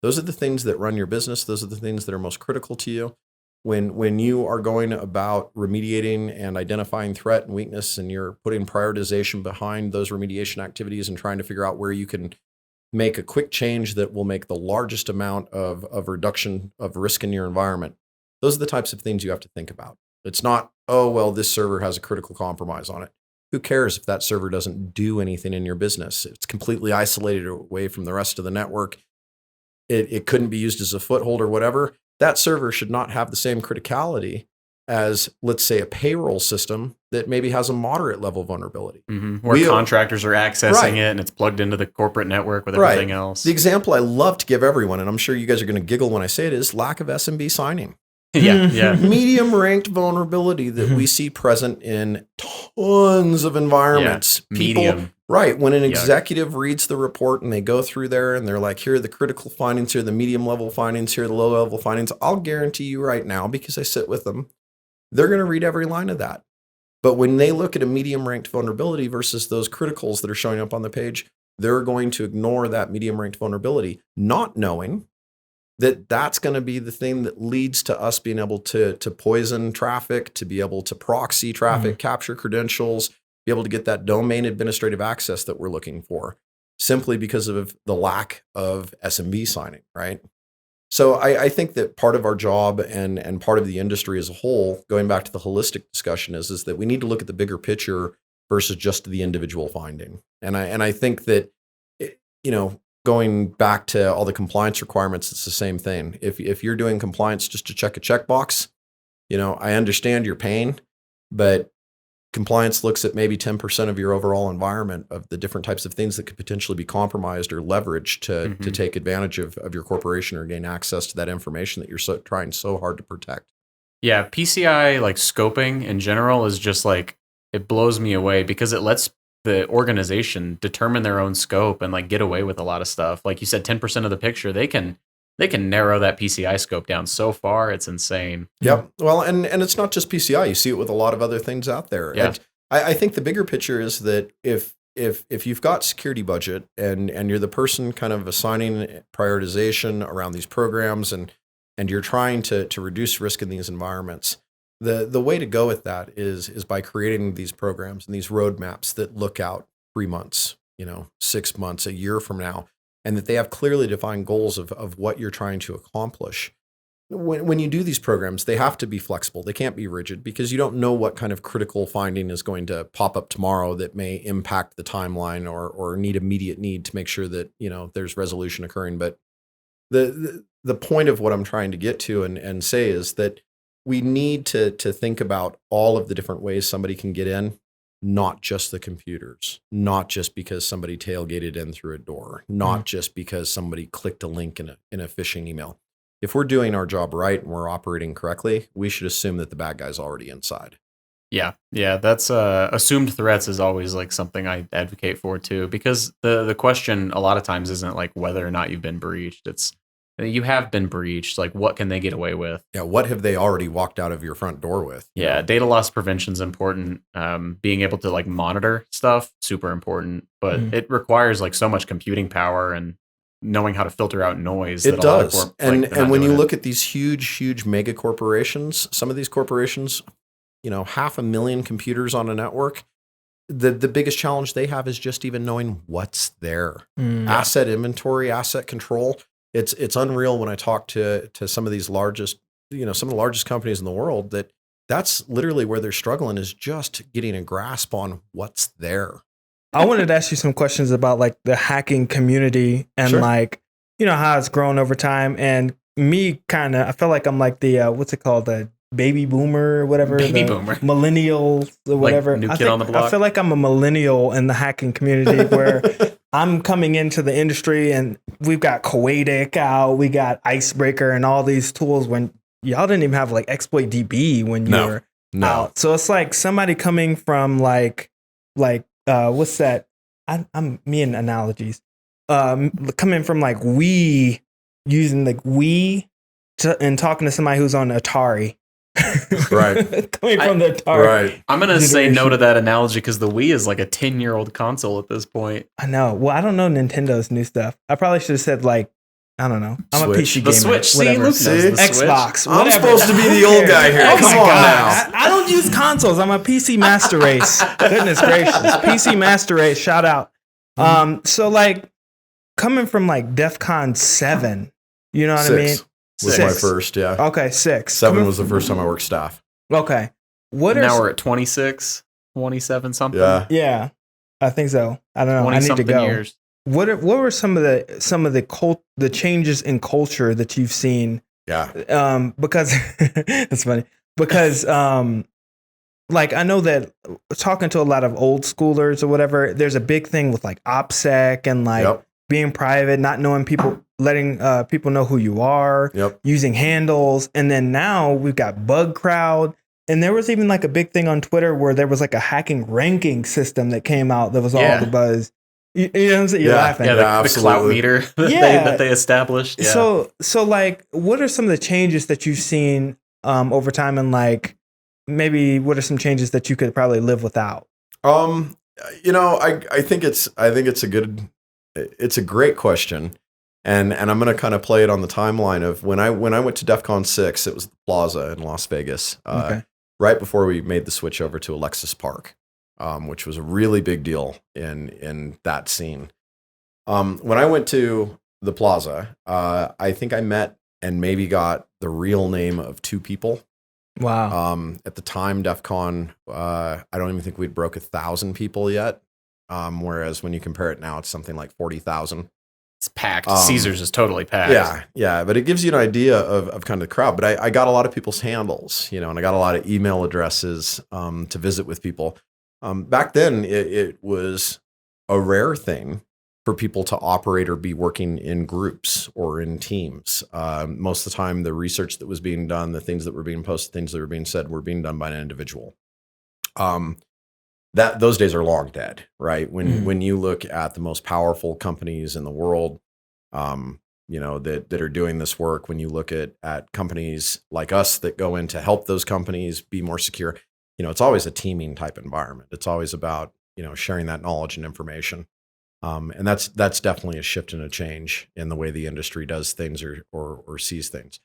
those are the things that run your business. Those are the things that are most critical to you. When you are going about remediating and identifying threat and weakness, and you're putting prioritization behind those remediation activities and trying to figure out where you can make a quick change that will make the largest amount of reduction of risk in your environment, those are the types of things you have to think about. It's not, oh, well, this server has a critical compromise on it. Who cares if that server doesn't do anything in your business? It's completely isolated away from the rest of the network. It couldn't be used as a foothold or whatever. That server should not have the same criticality as, let's say, a payroll system that maybe has a moderate level of vulnerability. Where We- contractors are accessing Right. it and it's plugged into the corporate network with Right. everything else. The example I love to give everyone, and I'm sure you guys are going to giggle when I say it, is lack of SMB signing. yeah. Medium ranked vulnerability that we see present in tons of environments. People, Medium. right. When an Yuck. executive reads the report and they go through there and they're like, here are the critical findings, here are the medium level findings, here are the low level findings. I'll guarantee you right now, because I sit with them, they're going to read every line of that. But when they look at a medium ranked vulnerability versus those criticals that are showing up on the page, they're going to ignore that medium ranked vulnerability, not knowing that that's going to be the thing that leads to us being able to poison traffic, to be able to proxy traffic, capture credentials, be able to get that domain administrative access that we're looking for, simply because of the lack of SMB signing, right? So I think that part of our job and part of the industry as a whole, going back to the holistic discussion, is that we need to look at the bigger picture versus just the individual finding. And I think that, going back to all the compliance requirements, it's the same thing. If you're doing compliance just to check a checkbox, I understand your pain, but compliance looks at maybe 10% of your overall environment of the different types of things that could potentially be compromised or leveraged to take advantage of your corporation or gain access to that information that you're trying so hard to protect. Yeah, PCI like scoping in general is just like, it blows me away because it lets the organization determine their own scope and like get away with a lot of stuff. Like you said, 10% of the picture, they can narrow that PCI scope down so far. It's insane. Yep. Well, and it's not just PCI. You see it with a lot of other things out there. Yeah. I think the bigger picture is that if you've got security budget and you're the person kind of assigning prioritization around these programs and you're trying to reduce risk in these environments, the way to go with that is by creating these programs and these roadmaps that look out 3 months, 6 months, a year from now, and that they have clearly defined goals of what you're trying to accomplish. When you do these programs, they have to be flexible. They can't be rigid because you don't know what kind of critical finding is going to pop up tomorrow that may impact the timeline or need immediate need to make sure that, there's resolution occurring. But the point of what I'm trying to get to and say is that we need to think about all of the different ways somebody can get in, not just the computers, not just because somebody tailgated in through a door, not just because somebody clicked a link in a phishing email. If we're doing our job right and we're operating correctly, we should assume that the bad guy's already inside. Yeah. That's assumed threats is always like something I advocate for too, because the question a lot of times isn't like whether or not you've been breached. It's you have been breached. Like, what can they get away with? Yeah. What have they already walked out of your front door with? Yeah. Data loss prevention is important. Being able to like monitor stuff, super important, but it requires like so much computing power and knowing how to filter out noise. It does. And when you look at these huge mega corporations, some of these corporations, 500,000 computers on a network, the biggest challenge they have is just even knowing what's there. Asset inventory, asset control. It's unreal when I talk to some of these largest, some of the largest companies in the world that's literally where they're struggling, is just getting a grasp on what's there. I wanted to ask you some questions about like the hacking community and like, how it's grown over time. And me I feel like I'm like the, what's it called? The baby boomer or whatever. Baby boomer. Millennial or whatever. Like new kid on the block. I feel like I'm a millennial in the hacking community where I'm coming into the industry and we've got Coalcast out, we got Icebreaker and all these tools when y'all didn't even have like Exploit DB when you were out. So it's like somebody coming from like what's that? I'm me in analogies. Coming from like using like and talking to somebody who's on Atari. Right. Coming from the Atari. Right. I'm going to say no to that analogy because the Wii is like a 10-year-old console at this point. I know. Well, I don't know Nintendo's new stuff. I probably should have said like, I don't know. I'm Switch. a PC gamer. The Switch. Whatever. See, Xbox. I'm whatever. supposed to be the old guy here. Oh Come my on God. now. I don't use consoles. I'm a PC master race. Goodness gracious. PC master race. Shout out. So like coming from like DEF CON 7, you know what I mean? Was my first, yeah. Okay, 6. 7 was the first time I worked staff. Okay. Now we're at 26, 27 something. Yeah. I think so. I don't know. I need to go. Years. What were some of the changes in culture that you've seen? Yeah. Because that's funny. Because like I know that talking to a lot of old schoolers or whatever, there's a big thing with like OPSEC and like being private, not knowing people, letting people know who you are, using handles, and then now we've got Bug Crowd. And there was even like a big thing on Twitter where there was like a hacking ranking system that came out that was all the buzz. You know what I'm saying? You're laughing. Yeah, the clout meter that they established. Yeah. So like, what are some of the changes that you've seen over time, and like maybe what are some changes that you could probably live without? I think it's a great question. And I'm going to kind of play it on the timeline of when I went to DEF CON 6, it was the Plaza in Las Vegas, right before we made the switch over to Alexis Park, which was a really big deal in that scene. When I went to the Plaza, I think I met and maybe got the real name of 2 people. Wow. At the time, DEF CON, I don't even think we'd broke 1,000 people yet. Whereas when you compare it now, it's something like 40,000. It's packed. Caesars is totally packed. Yeah. But it gives you an idea of kind of the crowd. But I got a lot of people's handles, and I got a lot of email addresses to visit with people. Back then, it was a rare thing for people to operate or be working in groups or in teams. Most of the time, the research that was being done, the things that were being posted, things that were being said were being done by an individual. Those days are long dead, right? When you look at the most powerful companies in the world, that are doing this work, when you look at companies like us that go in to help those companies be more secure, it's always a teaming type environment. It's always about, sharing that knowledge and information. And that's definitely a shift and a change in the way the industry does things or sees things.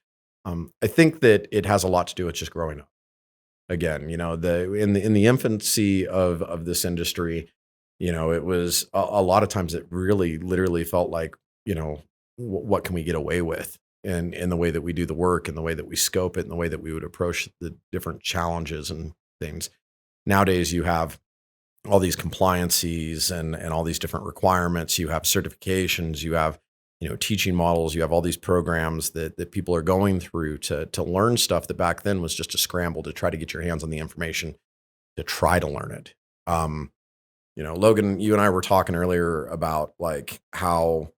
I think that it has a lot to do with just growing up. Again, in the infancy of this industry, it was a lot of times it really literally felt like what can we get away with, and in the way that we do the work, and the way that we scope it, and the way that we would approach the different challenges and things. Nowadays, you have all these compliances and all these different requirements. You have certifications. You have teaching models. You have all these programs that people are going through to learn stuff that back then was just a scramble to try to get your hands on the information to try to learn it. Logan, you and I were talking earlier about like how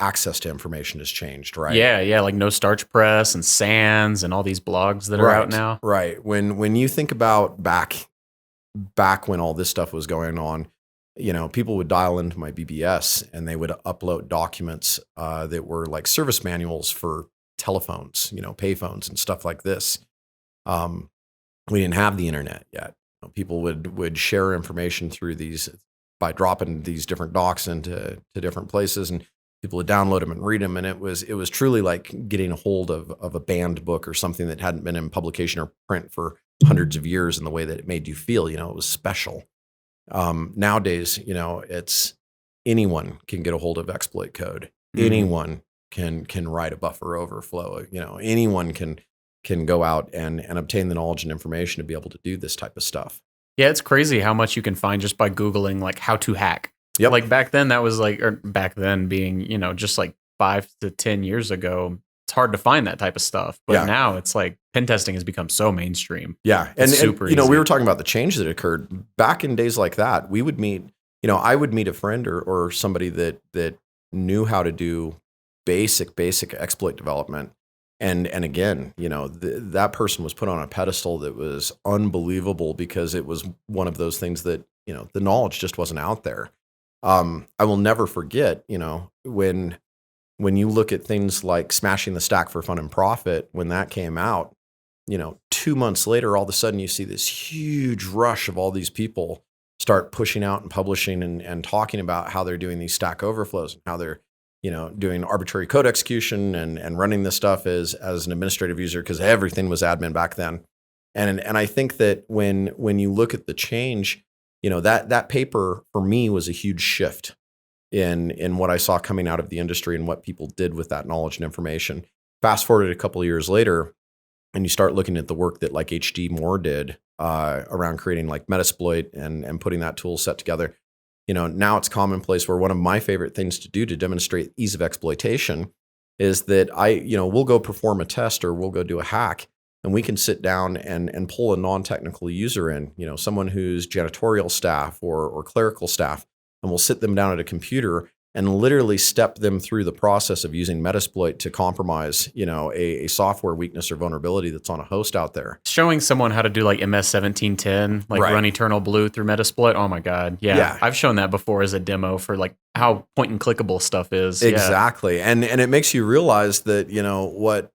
access to information has changed, right? Yeah, like No Starch Press and SANS and all these blogs that are out now. Right. When you think about back when all this stuff was going on, people would dial into my BBS and they would upload documents that were like service manuals for telephones, payphones and stuff like this. We didn't have the internet yet. People would share information through these by dropping these different docs into different places, and people would download them and read them. And it was truly like getting a hold of a banned book or something that hadn't been in publication or print for hundreds of years, in the way that it made you feel. It was special. Nowadays, it's anyone can get a hold of exploit code. Mm-hmm. Anyone can write a buffer overflow. Anyone can go out and obtain the knowledge and information to be able to do this type of stuff. Yeah, it's crazy how much you can find just by Googling like how to hack. Yep. Like back then, that was like, or back then being, just like 5 to 10 years ago, it's hard to find that type of stuff. But now it's like pen testing has become so mainstream. Yeah. And super easy. We were talking about the change that occurred back in days like that. We would meet, I would meet a friend or somebody that knew how to do basic exploit development. And again, that person was put on a pedestal that was unbelievable, because it was one of those things that, the knowledge just wasn't out there. I will never forget, when you look at things like Smashing the Stack for Fun and Profit, when that came out, 2 months later, all of a sudden you see this huge rush of all these people start pushing out and publishing and talking about how they're doing these Stack Overflows and how they're, doing arbitrary code execution and running this stuff as an administrative user, because everything was admin back then. And I think that when you look at the change, that paper for me was a huge shift in what I saw coming out of the industry and what people did with that knowledge and information. Fast forward a couple of years later, and you start looking at the work that like H.D. Moore did around creating like Metasploit and putting that tool set together. Now it's commonplace, where one of my favorite things to do to demonstrate ease of exploitation is that we'll go perform a test, or we'll go do a hack, and we can sit down and pull a non-technical user in, someone who's janitorial staff or clerical staff, and we'll sit them down at a computer and literally step them through the process of using Metasploit to compromise, a software weakness or vulnerability that's on a host out there. Showing someone how to do like MS 1710, like run Eternal Blue through Metasploit. Oh my God. Yeah. I've shown that before as a demo for like how point and clickable stuff is. Exactly. And it makes you realize that,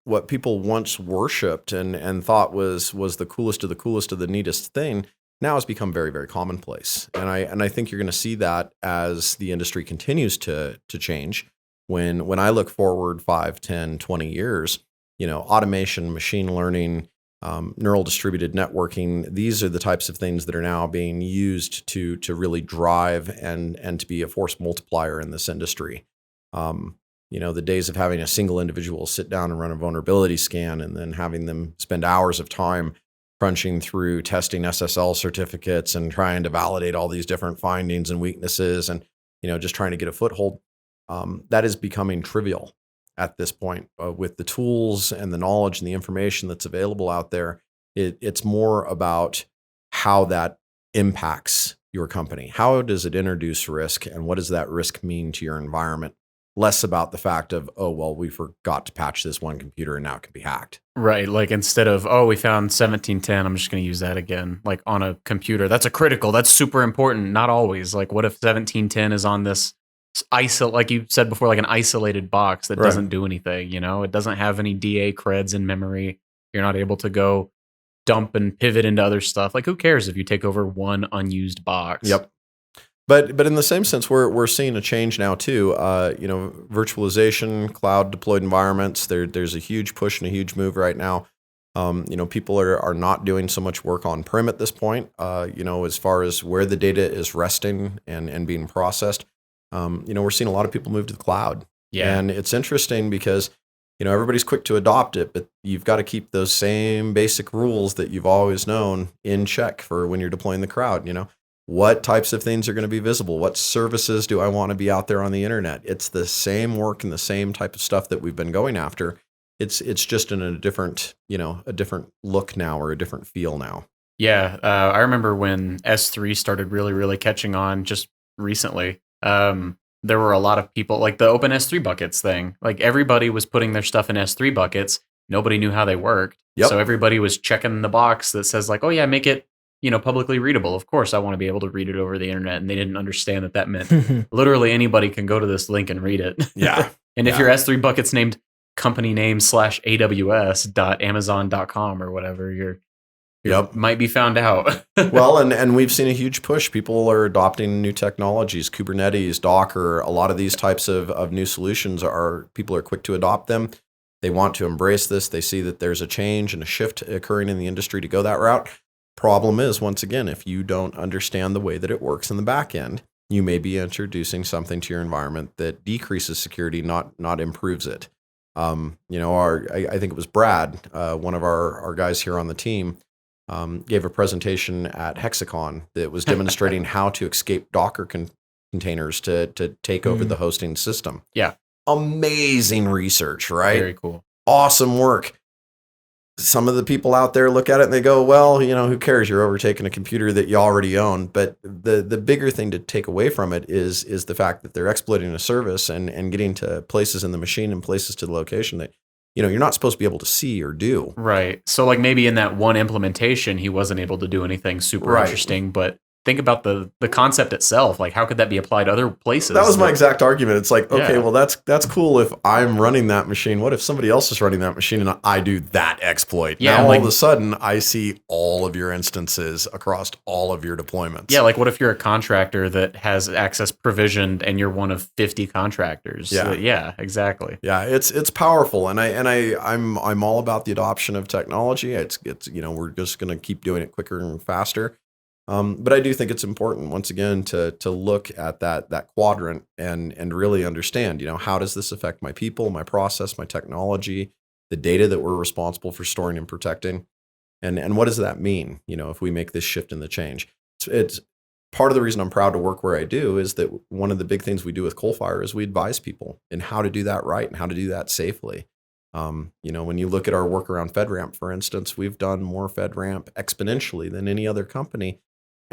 what people once worshipped and thought was the coolest of the neatest thing now has become very, very commonplace. And I think you're going to see that as the industry continues to change. When I look forward 5, 10, 20 years, automation, machine learning, neural distributed networking, these are the types of things that are now being used to really drive and to be a force multiplier in this industry. The days of having a single individual sit down and run a vulnerability scan and then having them spend hours of time crunching through testing SSL certificates and trying to validate all these different findings and weaknesses and, just trying to get a foothold, that is becoming trivial at this point. With the tools and the knowledge and the information that's available out there, it's more about how that impacts your company. How does it introduce risk, and what does that risk mean to your environment? Less about the fact of, we forgot to patch this one computer and now it can be hacked. Right. Like instead of, we found 1710, I'm just going to use that again. Like on a computer, that's that's super important. Not always. Like what if 1710 is on this like you said before, like an isolated box that doesn't do anything, it doesn't have any DA creds in memory. You're not able to go dump and pivot into other stuff. Like who cares if you take over one unused box? Yep. But in the same sense, we're seeing a change now too. Virtualization, cloud deployed environments. There's a huge push and a huge move right now. People are not doing so much work on prem at this point. As far as where the data is resting and being processed, We're seeing a lot of people move to the cloud. Yeah. And it's interesting because, everybody's quick to adopt it, but you've got to keep those same basic rules that you've always known in check for when you're deploying the crowd. What types of things are going to be visible? What services do I want to be out there on the internet? It's the same work and the same type of stuff that we've been going after. It's just in a different look now, or a different feel now. Yeah. I remember when S3 started really, really catching on just recently. There were a lot of people, like the open S3 buckets thing. Like everybody was putting their stuff in S3 buckets. Nobody knew how they worked. Yep. So everybody was checking the box that says like, oh yeah, make it, publicly readable. Of course, I want to be able to read it over the internet. And they didn't understand that meant literally anybody can go to this link and read it. Yeah. And if your S3 bucket's named company name /aws.amazon.com or whatever, you might be found out. Well, and we've seen a huge push. People are adopting new technologies, Kubernetes, Docker, a lot of these types of new solutions people are quick to adopt them. They want to embrace this. They see that there's a change and a shift occurring in the industry to go that route. Problem is, once again, if you don't understand the way that it works in the back end, you may be introducing something to your environment that decreases security, not improves it. I think it was Brad, one of our guys here on the team, gave a presentation at Hexacon that was demonstrating how to escape Docker containers to take over the hosting system. Yeah. Amazing research, right? Very cool. Awesome work. Some of the people out there look at it and they go, well, who cares? You're overtaking a computer that you already own. But the bigger thing to take away from it is the fact that they're exploiting a service and getting to places in the machine and places to the location that you're not supposed to be able to see or do. Right. So like maybe in that one implementation, he wasn't able to do anything super interesting, but think about the concept itself. Like how could that be applied other places? That was my exact argument. It's like, okay, Yeah. well, that's cool if I'm running that machine. What if somebody else is running that machine and I do that exploit? Yeah, now like- all of a sudden I see all of your instances across all of your deployments. Yeah, like what if you're a contractor that has access provisioned and you're one of 50 contractors? Yeah. Yeah, exactly. Yeah, it's powerful, and I'm all about the adoption of technology. It's we're just going to keep doing it quicker and faster. But I do think it's important, once again, to look at that quadrant and really understand, how does this affect my people, my process, my technology, the data that we're responsible for storing and protecting, and what does that mean, if we make this shift in the change? It's part of the reason I'm proud to work where I do is that one of the big things we do with Coalfire is we advise people in how to do that right and how to do that safely. When you look at our work around FedRAMP, for instance, we've done more FedRAMP exponentially than any other company.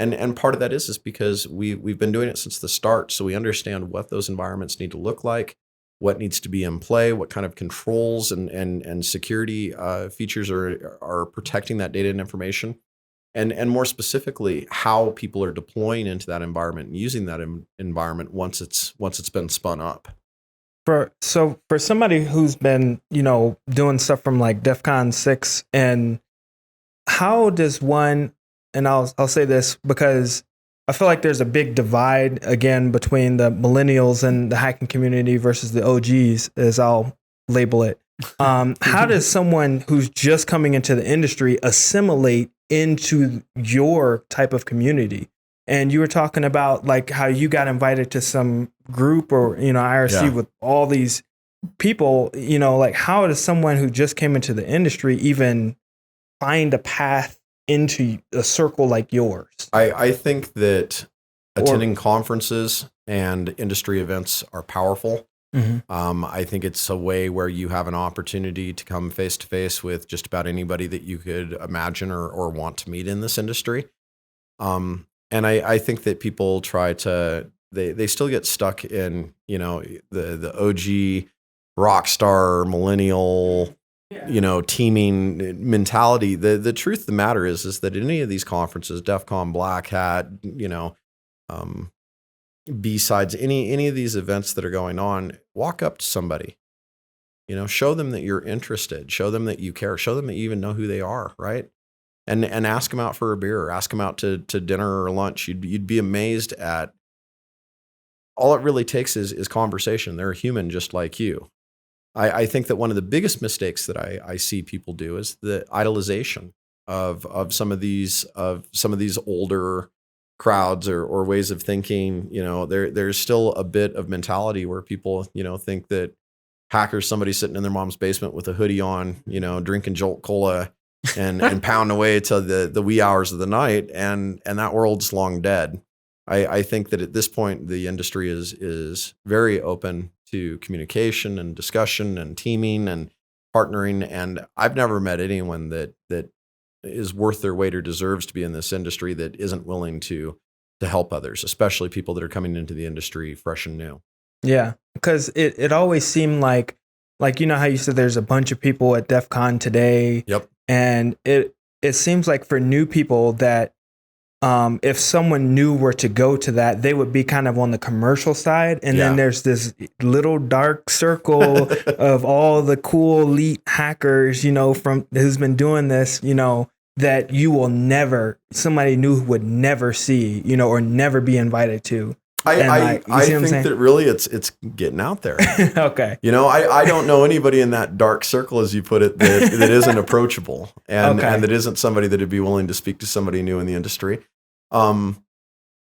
And part of that is because we've been doing it since the start. So we understand what those environments need to look like, what needs to be in play, what kind of controls and security features are protecting that data and information. And more specifically, how people are deploying into that environment and using that environment once it's been spun up. For somebody who's been, doing stuff from like DEF CON 6, and how does one, and I'll say this because I feel like there's a big divide again between the millennials and the hacking community versus the OGs, as I'll label it. How does someone who's just coming into the industry assimilate into your type of community? And you were talking about like how you got invited to some group or, IRC with all these people, like how does someone who just came into the industry even find a path into a circle like yours? I think that attending conferences and industry events are powerful. Mm-hmm. I think it's a way where you have an opportunity to come face to face with just about anybody that you could imagine or want to meet in this industry. And I think that people try to, they still get stuck in, the OG rock star millennial, teaming mentality. The truth of the matter is that in any of these conferences, DEF CON, Black Hat, B-sides, any of these events that are going on, walk up to somebody, show them that you're interested, show them that you care, show them that you even know who they are, right? And ask them out for a beer, or ask them out to dinner or lunch. You'd be amazed at, all it really takes is conversation. They're a human just like you. I think that one of the biggest mistakes that I see people do is the idolization of some of these older crowds or ways of thinking, there's still a bit of mentality where people, think that hackers, somebody sitting in their mom's basement with a hoodie on, drinking Jolt Cola and pounding away till the wee hours of the night. And that world's long dead. I think that at this point, the industry is very open to communication and discussion and teaming and partnering. And I've never met anyone that is worth their weight or deserves to be in this industry that isn't willing to help others, especially people that are coming into the industry fresh and new. Yeah, because it always seemed like how you said there's a bunch of people at DEF CON today. Yep. And it seems like for new people that if someone new were to go to that, they would be kind of on the commercial side. And then there's this little dark circle of all the cool elite hackers, from who's been doing this, that you will never, somebody new would never see, or never be invited to. I think that really it's getting out there. Okay. I don't know anybody in that dark circle, as you put it, that isn't approachable and that isn't somebody that would be willing to speak to somebody new in the industry. I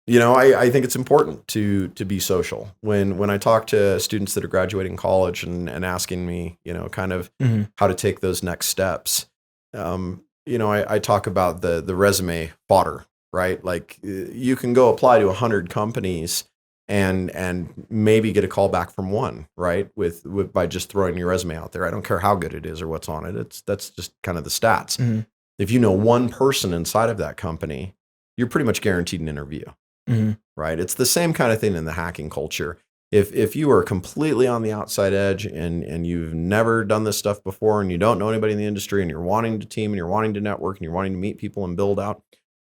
think it's important to be social. When I talk to students that are graduating college and asking me, kind of how to take those next steps, I talk about the resume fodder, right? Like you can go apply to 100 companies and maybe get a call back from one, right? With by just throwing your resume out there. I don't care how good it is or what's on it. That's just kind of the stats. Mm-hmm. If you know one person inside of that company, you're pretty much guaranteed an interview, right? It's the same kind of thing in the hacking culture. If you are completely on the outside edge and you've never done this stuff before and you don't know anybody in the industry and you're wanting to team and you're wanting to network and you're wanting to meet people and build out,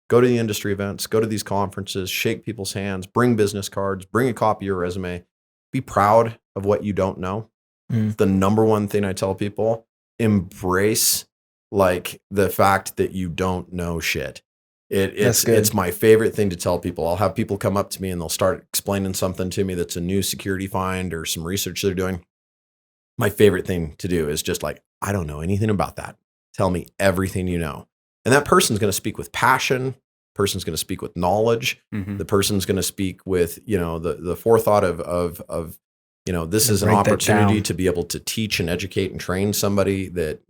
go to the industry events, go to these conferences, shake people's hands, bring business cards, bring a copy of your resume, be proud of what you don't know. The number one thing I tell people, embrace like the fact that you don't know shit. It's my favorite thing to tell people. I'll have people come up to me and they'll start explaining something to me that's a new security find or some research they're doing. My favorite thing to do is just like, I don't know anything about that. Tell me everything you know. And that person's going to speak with passion. Person's going to speak with knowledge. The person's going to speak with, the forethought of this is an opportunity to be able to teach and educate and train somebody that,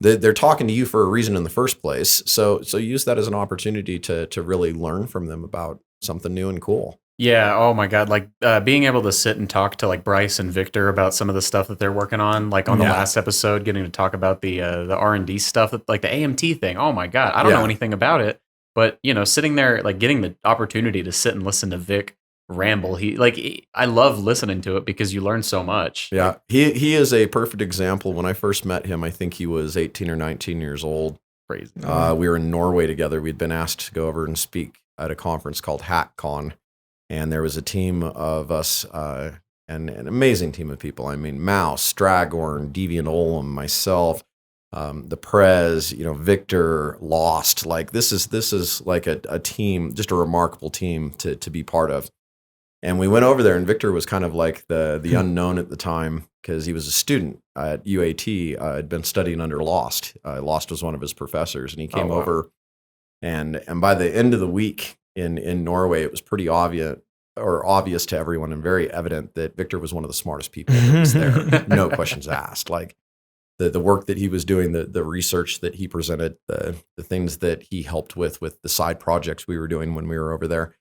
they're talking to you for a reason in the first place. So use that as an opportunity to really learn from them about something new and cool. Yeah. Oh my God. Like being able to sit and talk to like Bryce and Victor about some of the stuff that they're working on, like on the last episode, getting to talk about the R&D stuff, like the AMT thing. Oh my God. I don't know anything about it, but sitting there, like getting the opportunity to sit and listen to Vic ramble. I love listening to it because you learn so much. Yeah. He is a perfect example. When I first met him, I think he was 18 or 19 years old. Crazy. We were in Norway together. We'd been asked to go over and speak at a conference called HackCon. And there was a team of us, and an amazing team of people. I mean, Mouse, Stragorn, Deviant Olem, myself, the Prez, Victor, Lost. Like this is like a team, just a remarkable team to be part of. And we went over there, and Victor was kind of like the unknown at the time because he was a student at UAT. Had been studying under Lost. Lost was one of his professors, and he came over. And by the end of the week in Norway, it was pretty obvious to everyone and very evident that Victor was one of the smartest people that was there. No questions asked. Like the work that he was doing, the research that he presented, the things that he helped with the side projects we were doing when we were over there.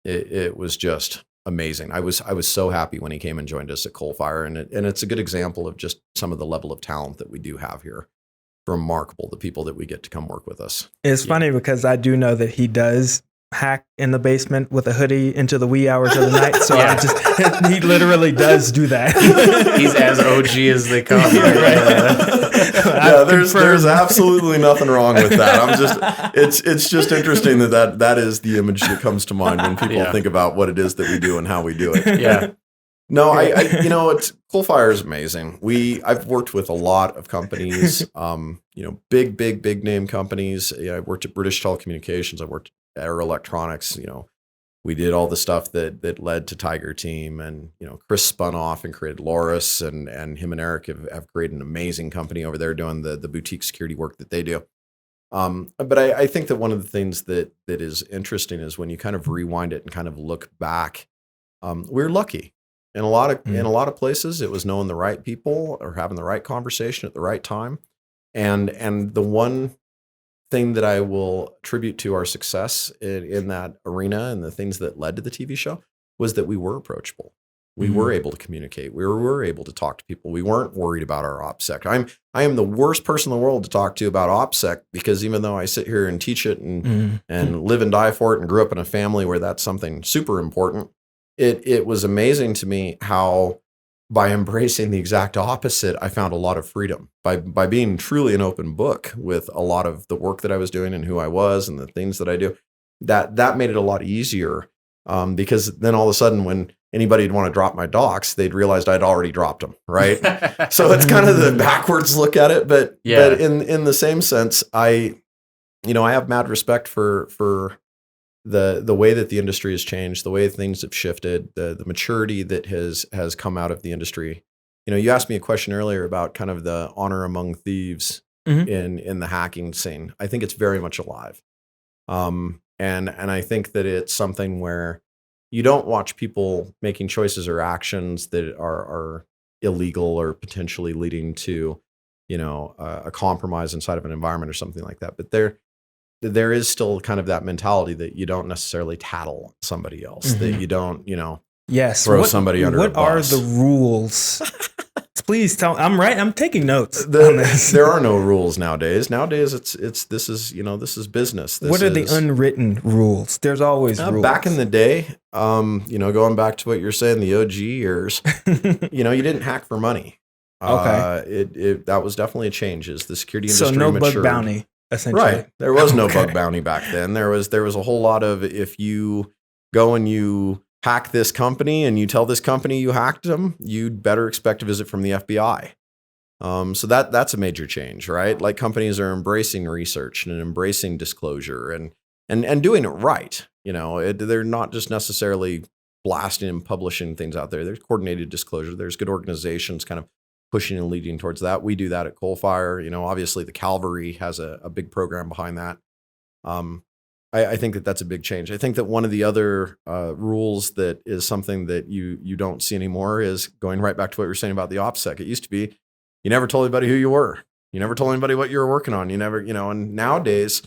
It was just amazing. I was so happy when he came and joined us at Coalfire, and it's a good example of just some of the level of talent that we do have here. Remarkable, the people that we get to come work with us. It's funny because I do know that he does hack in the basement with a hoodie into the wee hours of the night. So he literally does do that. He's as OG as they come. There's absolutely nothing wrong with that. It's just interesting that is the image that comes to mind when people think about what it is that we do and how we do it. Yeah. No, Coalfire is amazing. I've worked with a lot of companies, big name companies. I worked at British Telecommunications. I worked at Aero Electronics. We did all the stuff that led to Tiger Team, and Chris spun off and created Loris, and him and Eric have created an amazing company over there doing the boutique security work that they do. But I think that one of the things that is interesting is when you kind of rewind it and kind of look back, we're lucky. In a lot of places, it was knowing the right people or having the right conversation at the right time. And the one thing that I will attribute to our success in that arena and the things that led to the TV show was that we were approachable. We were able to communicate. We were able to talk to people. We weren't worried about our OPSEC. I am the worst person in the world to talk to about OPSEC, because even though I sit here and teach it and live and die for it and grew up in a family where that's something super important, it was amazing to me how by embracing the exact opposite, I found a lot of freedom by being truly an open book with a lot of the work that I was doing and who I was and the things that I do. That made it a lot easier, because then all of a sudden when anybody would want to drop my docs, they'd realized I'd already dropped them, right? So it's kind of the backwards look at it, but in the same sense, I have mad respect for the way that the industry has changed, the way things have shifted, the maturity that has come out of the industry. You asked me a question earlier about kind of the honor among thieves in the hacking scene. I think it's very much alive. And I think that it's something where you don't watch people making choices or actions that are illegal or potentially leading to, a compromise inside of an environment or something like that. But there is still kind of that mentality that you don't necessarily tattle somebody else, that you don't, throw somebody under a bus. What are the rules? Please tell. I'm right. I'm taking notes. There are no rules nowadays. Nowadays, this is business. What are the unwritten rules? There's always rules. Back in the day, going back to what you're saying, the OG years, you didn't hack for money. Okay. That was definitely a change as the security industry matured. matured. Bug bounty, essentially. Right. There was no bug bounty back then. There was a whole lot of, if you go and you hack this company and you tell this company you hacked them, you'd better expect a visit from the FBI. So that's a major change, right? Like, companies are embracing research and embracing disclosure and doing it right. They're not just necessarily blasting and publishing things out there. There's coordinated disclosure. There's good organizations kind of pushing and leading towards that. We do that at Coalfire. Obviously the Cavalry has a big program behind that. I think that that's a big change. I think that one of the other rules that is something that you don't see anymore is going right back to what you were saying about the OPSEC. It used to be, you never told anybody who you were. You never told anybody what you were working on. You never, and nowadays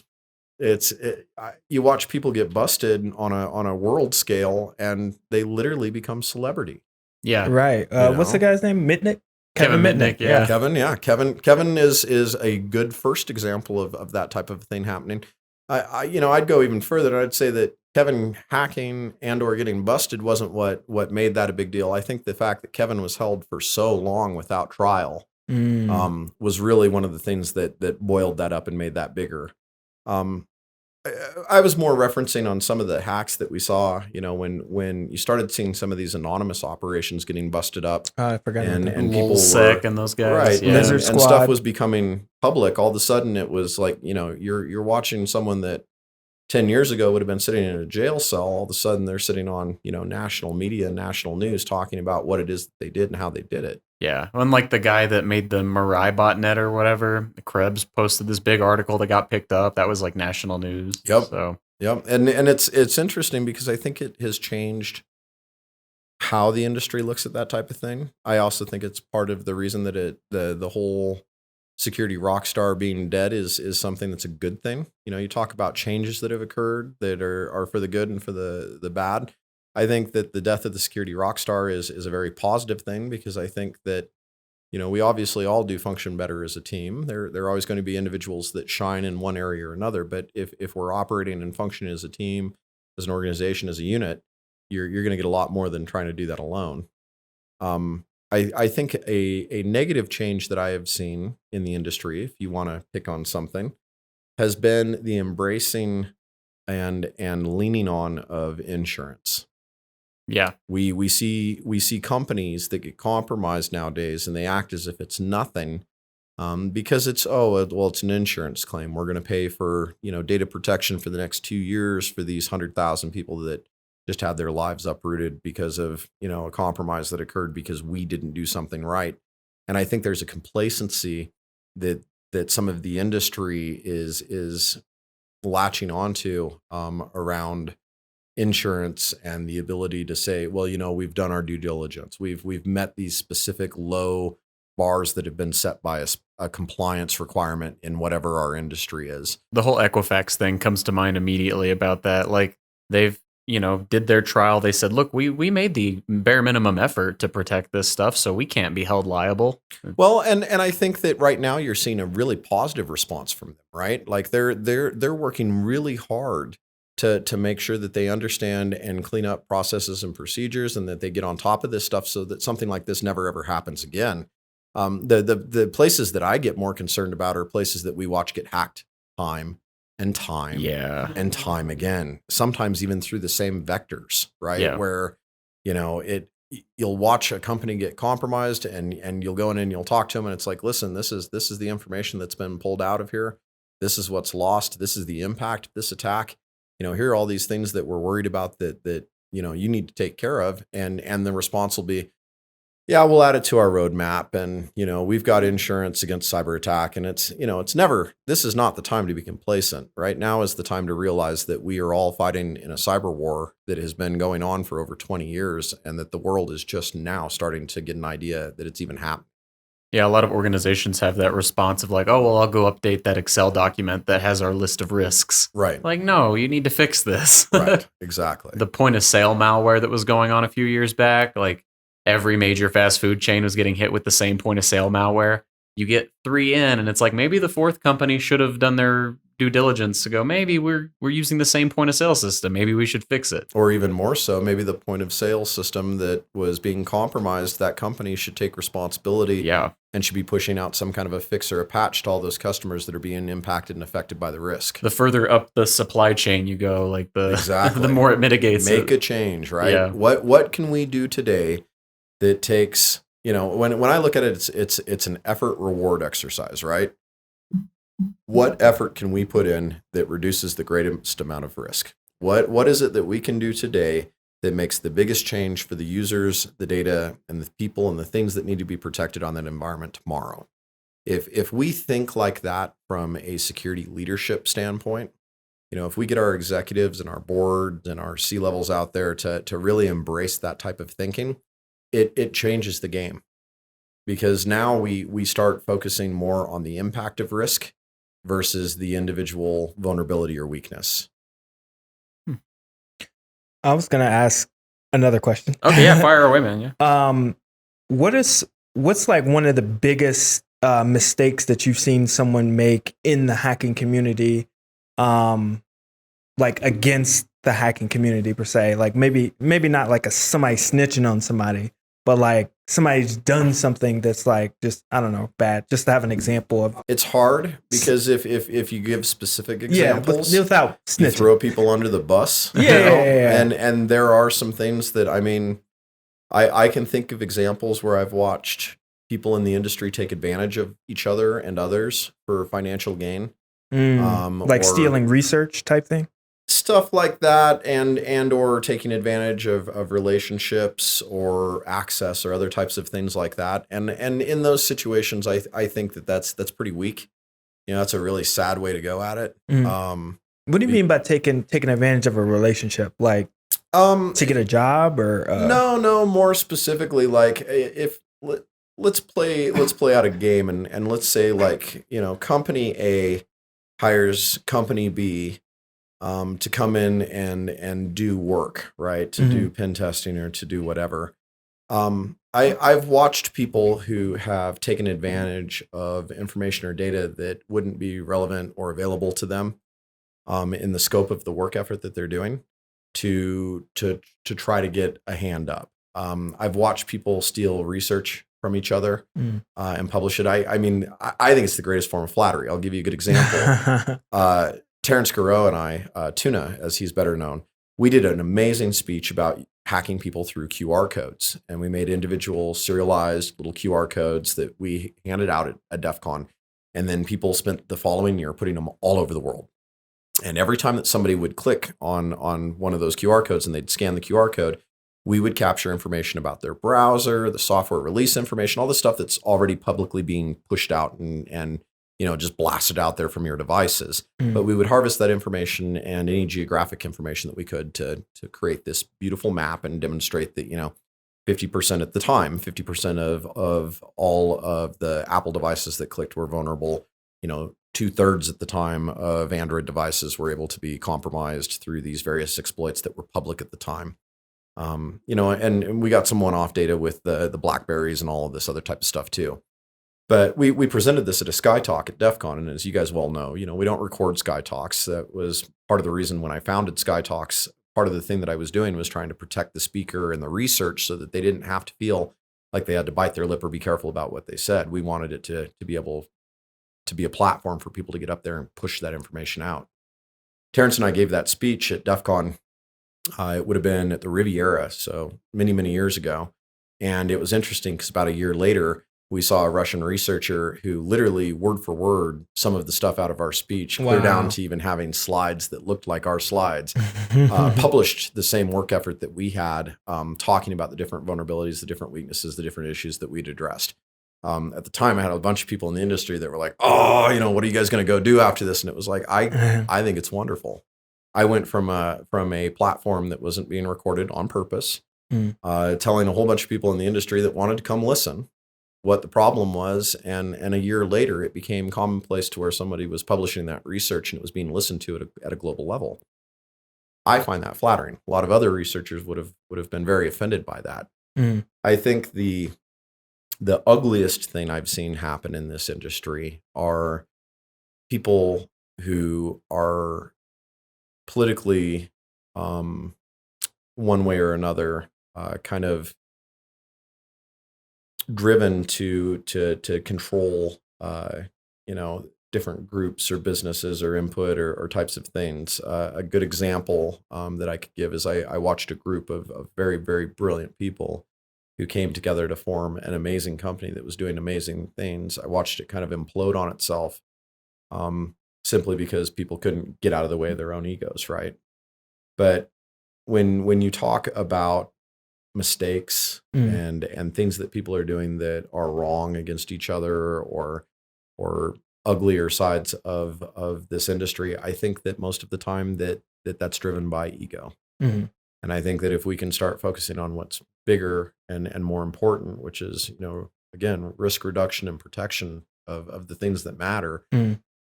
you watch people get busted on a world scale and they literally become celebrity. Yeah. Right. What's the guy's name? Mitnick? Kevin Mitnick. Yeah. Kevin is a good first example of that type of thing happening. I'd go even further. I'd say that Kevin hacking and or getting busted wasn't what made that a big deal. I think the fact that Kevin was held for so long without trial was really one of the things that boiled that up and made that bigger. I was more referencing on some of the hacks that we saw, when you started seeing some of these anonymous operations getting busted up. I forgot. And people were sick and those guys. Right. Yeah. And stuff was becoming public. All of a sudden it was like, you're watching someone that 10 years ago would have been sitting in a jail cell. All of a sudden they're sitting on, national media, national news, talking about what it is that they did and how they did it. Yeah. Unlike the guy that made the Mirai botnet or whatever, Krebs posted this big article that got picked up. That was like national news. Yep. So, yep. And it's interesting because I think it has changed how the industry looks at that type of thing. I also think it's part of the reason that the whole security rock star being dead is something that's a good thing. You talk about changes that have occurred that are for the good and for the bad. I think that the death of the security rock star is a very positive thing, because I think that, we obviously all do function better as a team. There are always going to be individuals that shine in one area or another, but if we're operating and functioning as a team, as an organization, as a unit, you're going to get a lot more than trying to do that alone. I think a negative change that I have seen in the industry, if you want to pick on something, has been the embracing and leaning on of insurance. Yeah. We see companies that get compromised nowadays and they act as if it's nothing, because it's an insurance claim. We're going to pay for, data protection for the next 2 years for these 100,000 people that just had their lives uprooted because of, a compromise that occurred because we didn't do something right. And I think there's a complacency that that some of the industry is latching onto around insurance and the ability to say, well, we've done our due diligence. We've met these specific low bars that have been set by a compliance requirement in whatever our industry is. The whole Equifax thing comes to mind immediately about that. Like they've, did their trial. They said, look, we made the bare minimum effort to protect this stuff, so we can't be held liable. Well, and I think that right now you're seeing a really positive response from them, right? Like they're working really hard to make sure that they understand and clean up processes and procedures, and that they get on top of this stuff so that something like this never ever happens again. The places that I get more concerned about are places that we watch get hacked time and time and time again, sometimes even through the same vectors, right? Yeah. Where, you'll watch a company get compromised and you'll go in and you'll talk to them and it's like, listen, this is the information that's been pulled out of here. This is what's lost. This is the impact of this attack. Here are all these things that we're worried about that you need to take care of. And the response will be, yeah, we'll add it to our roadmap. And, we've got insurance against cyber attack. And this is not the time to be complacent. Right now is the time to realize that we are all fighting in a cyber war that has been going on for over 20 years and that the world is just now starting to get an idea that it's even happening. Yeah, a lot of organizations have that response of like, oh, well, I'll go update that Excel document that has our list of risks. Right. Like, no, you need to fix this. Right, exactly. The point of sale malware that was going on a few years back, like every major fast food chain was getting hit with the same point of sale malware. You get 3 in, and it's like maybe the 4th company should have done their due diligence to go, maybe we're using the same point of sale system. Maybe we should fix it. Or even more so, maybe the point of sale system that was being compromised, that company should take responsibility and should be pushing out some kind of a fix or a patch to all those customers that are being impacted and affected by the risk. The further up the supply chain you go, like exactly. the more it mitigates. Make a change, right? Yeah. What can we do today that takes, when I look at it, it's an effort reward exercise, right? What effort can we put in that reduces the greatest amount of risk? What is it that we can do today that makes the biggest change for the users, the data, and the people and the things that need to be protected on that environment tomorrow? If we think like that from a security leadership standpoint, if we get our executives and our boards and our C-levels out there to really embrace that type of thinking, it changes the game. Because now we start focusing more on the impact of risk versus the individual vulnerability or weakness. I was going to ask another question. Okay, yeah, fire away, man. Yeah. What's like one of the biggest mistakes that you've seen someone make in the hacking community, like against the hacking community per se? Like maybe not like somebody snitching on somebody, but like somebody's done something that's like just, I don't know, bad. Just to have an example of. It's hard because if you give specific examples, but without snitching, you throw people under the bus. Yeah. And there are some things that, I can think of examples where I've watched people in the industry take advantage of each other and others for financial gain. Like stealing research type thing? Stuff like that, and or taking advantage of relationships or access or other types of things like that. And in those situations, I think that's pretty weak. That's a really sad way to go at it. What do you mean by taking advantage of a relationship? Like to get a job or No, more specifically, like if let's play out a game and let's say like, company A hires company B to come in and do work, right? To do pen testing or to do whatever. I've watched people who have taken advantage of information or data that wouldn't be relevant or available to them in the scope of the work effort that they're doing to try to get a hand up. I've watched people steal research from each other and publish it. I think it's the greatest form of flattery. I'll give you a good example. Terrence Garreau and I, Tuna, as he's better known, we did an amazing speech about hacking people through QR codes. And we made individual serialized little QR codes that we handed out at DEF CON. And then people spent the following year putting them all over the world. And every time that somebody would click on one of those QR codes and they'd scan the QR code, we would capture information about their browser, the software release information, all the stuff that's already publicly being pushed out and just blasted out there from your devices. But we would harvest that information and any geographic information that we could to create this beautiful map and demonstrate that, 50% at the time, 50% of all of the Apple devices that clicked were vulnerable. 2/3 at the time of Android devices were able to be compromised through these various exploits that were public at the time. And we got some one-off data with the Blackberries and all of this other type of stuff too. But we presented this at a Sky Talk at DEF CON, and as you guys well know, we don't record Sky Talks. That was part of the reason when I founded Sky Talks. Part of the thing that I was doing was trying to protect the speaker and the research so that they didn't have to feel like they had to bite their lip or be careful about what they said. We wanted it to be able to be a platform for people to get up there and push that information out. Terrence and I gave that speech at DEF CON. It would have been at the Riviera, so many, many years ago. And it was interesting because about a year later, we saw a Russian researcher who literally word for word some of the stuff out of our speech, clear down to even having slides that looked like our slides, published the same work effort that we had, talking about the different vulnerabilities, the different weaknesses, the different issues that we'd addressed. At the time, I had a bunch of people in the industry that were like, oh, what are you guys going to go do after this? And it was like, I think it's wonderful. I went from a platform that wasn't being recorded on purpose, telling a whole bunch of people in the industry that wanted to come listen what the problem was. And a year later, it became commonplace to where somebody was publishing that research and it was being listened to at a global level. I find that flattering. A lot of other researchers would have been very offended by that. I think the ugliest thing I've seen happen in this industry are people who are politically, one way or another, kind of driven to control, different groups or businesses or input or types of things. A good example that I could give is I watched a group of very, very brilliant people who came together to form an amazing company that was doing amazing things. I watched it kind of implode on itself, simply because people couldn't get out of the way of their own egos, right? But when you talk about mistakes and things that people are doing that are wrong against each other or uglier sides of this industry, I think that most of the time that's driven by ego. And I think that if we can start focusing on what's bigger and more important, which is, again, risk reduction and protection of the things that matter,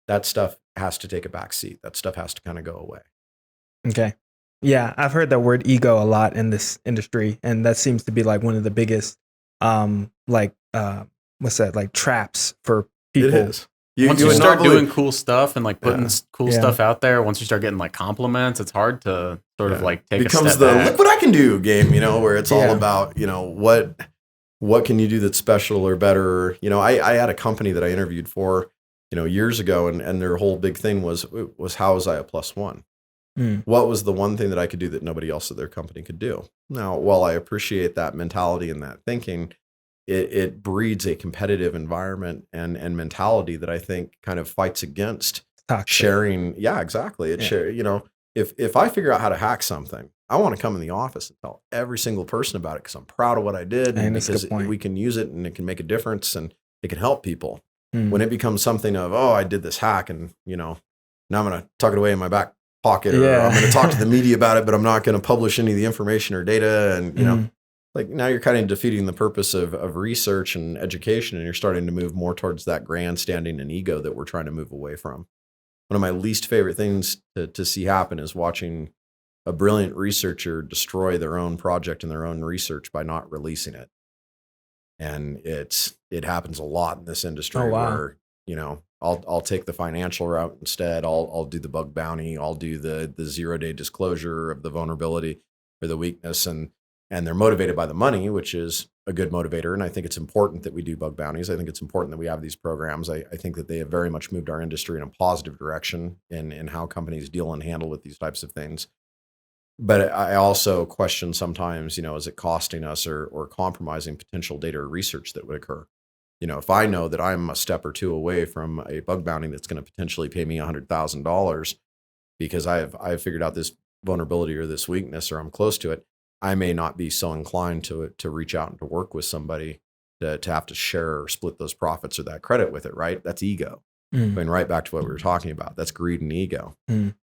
that stuff has to take a back seat. That stuff has to kind of go away. Okay. Yeah, I've heard that word ego a lot in this industry, and that seems to be like one of the biggest, traps for people. It is. Once you start doing cool stuff and like putting cool stuff out there, once you start getting like compliments, it's hard to sort of like take a step back. It becomes the look what I can do game, where it's all about, what can you do that's special or better? I had a company that I interviewed for, years ago, and their whole big thing was how was I a +1? What was the one thing that I could do that nobody else at their company could do? Now, while I appreciate that mentality and that thinking, it breeds a competitive environment and mentality that I think kind of fights against sharing. Yeah, exactly. If I figure out how to hack something, I want to come in the office and tell every single person about it because I'm proud of what I did and because we can use it and it can make a difference and it can help people. When it becomes something of, I did this hack and, now I'm going to tuck it away in my back pocket or I'm going to talk to the media about it, but I'm not going to publish any of the information or data. And, like now you're kind of defeating the purpose of research and education, and you're starting to move more towards that grandstanding and ego that we're trying to move away from. One of my least favorite things to see happen is watching a brilliant researcher destroy their own project and their own research by not releasing it. And it happens a lot in this industry where, I'll take the financial route instead. I'll do the bug bounty. I'll do the 0-day disclosure of the vulnerability or the weakness. And they're motivated by the money, which is a good motivator. And I think it's important that we do bug bounties. I think it's important that we have these programs. I think that they have very much moved our industry in a positive direction in how companies deal and handle with these types of things. But I also question sometimes, is it costing us or compromising potential data or research that would occur? If I know that I'm a step or two away from a bug bounty that's going to potentially pay me $100,000 because I've figured out this vulnerability or this weakness, or I'm close to it, I may not be so inclined to reach out and to work with somebody to have to share or split those profits or that credit with it, right? That's ego. Going right back to what we were talking about, that's greed and ego.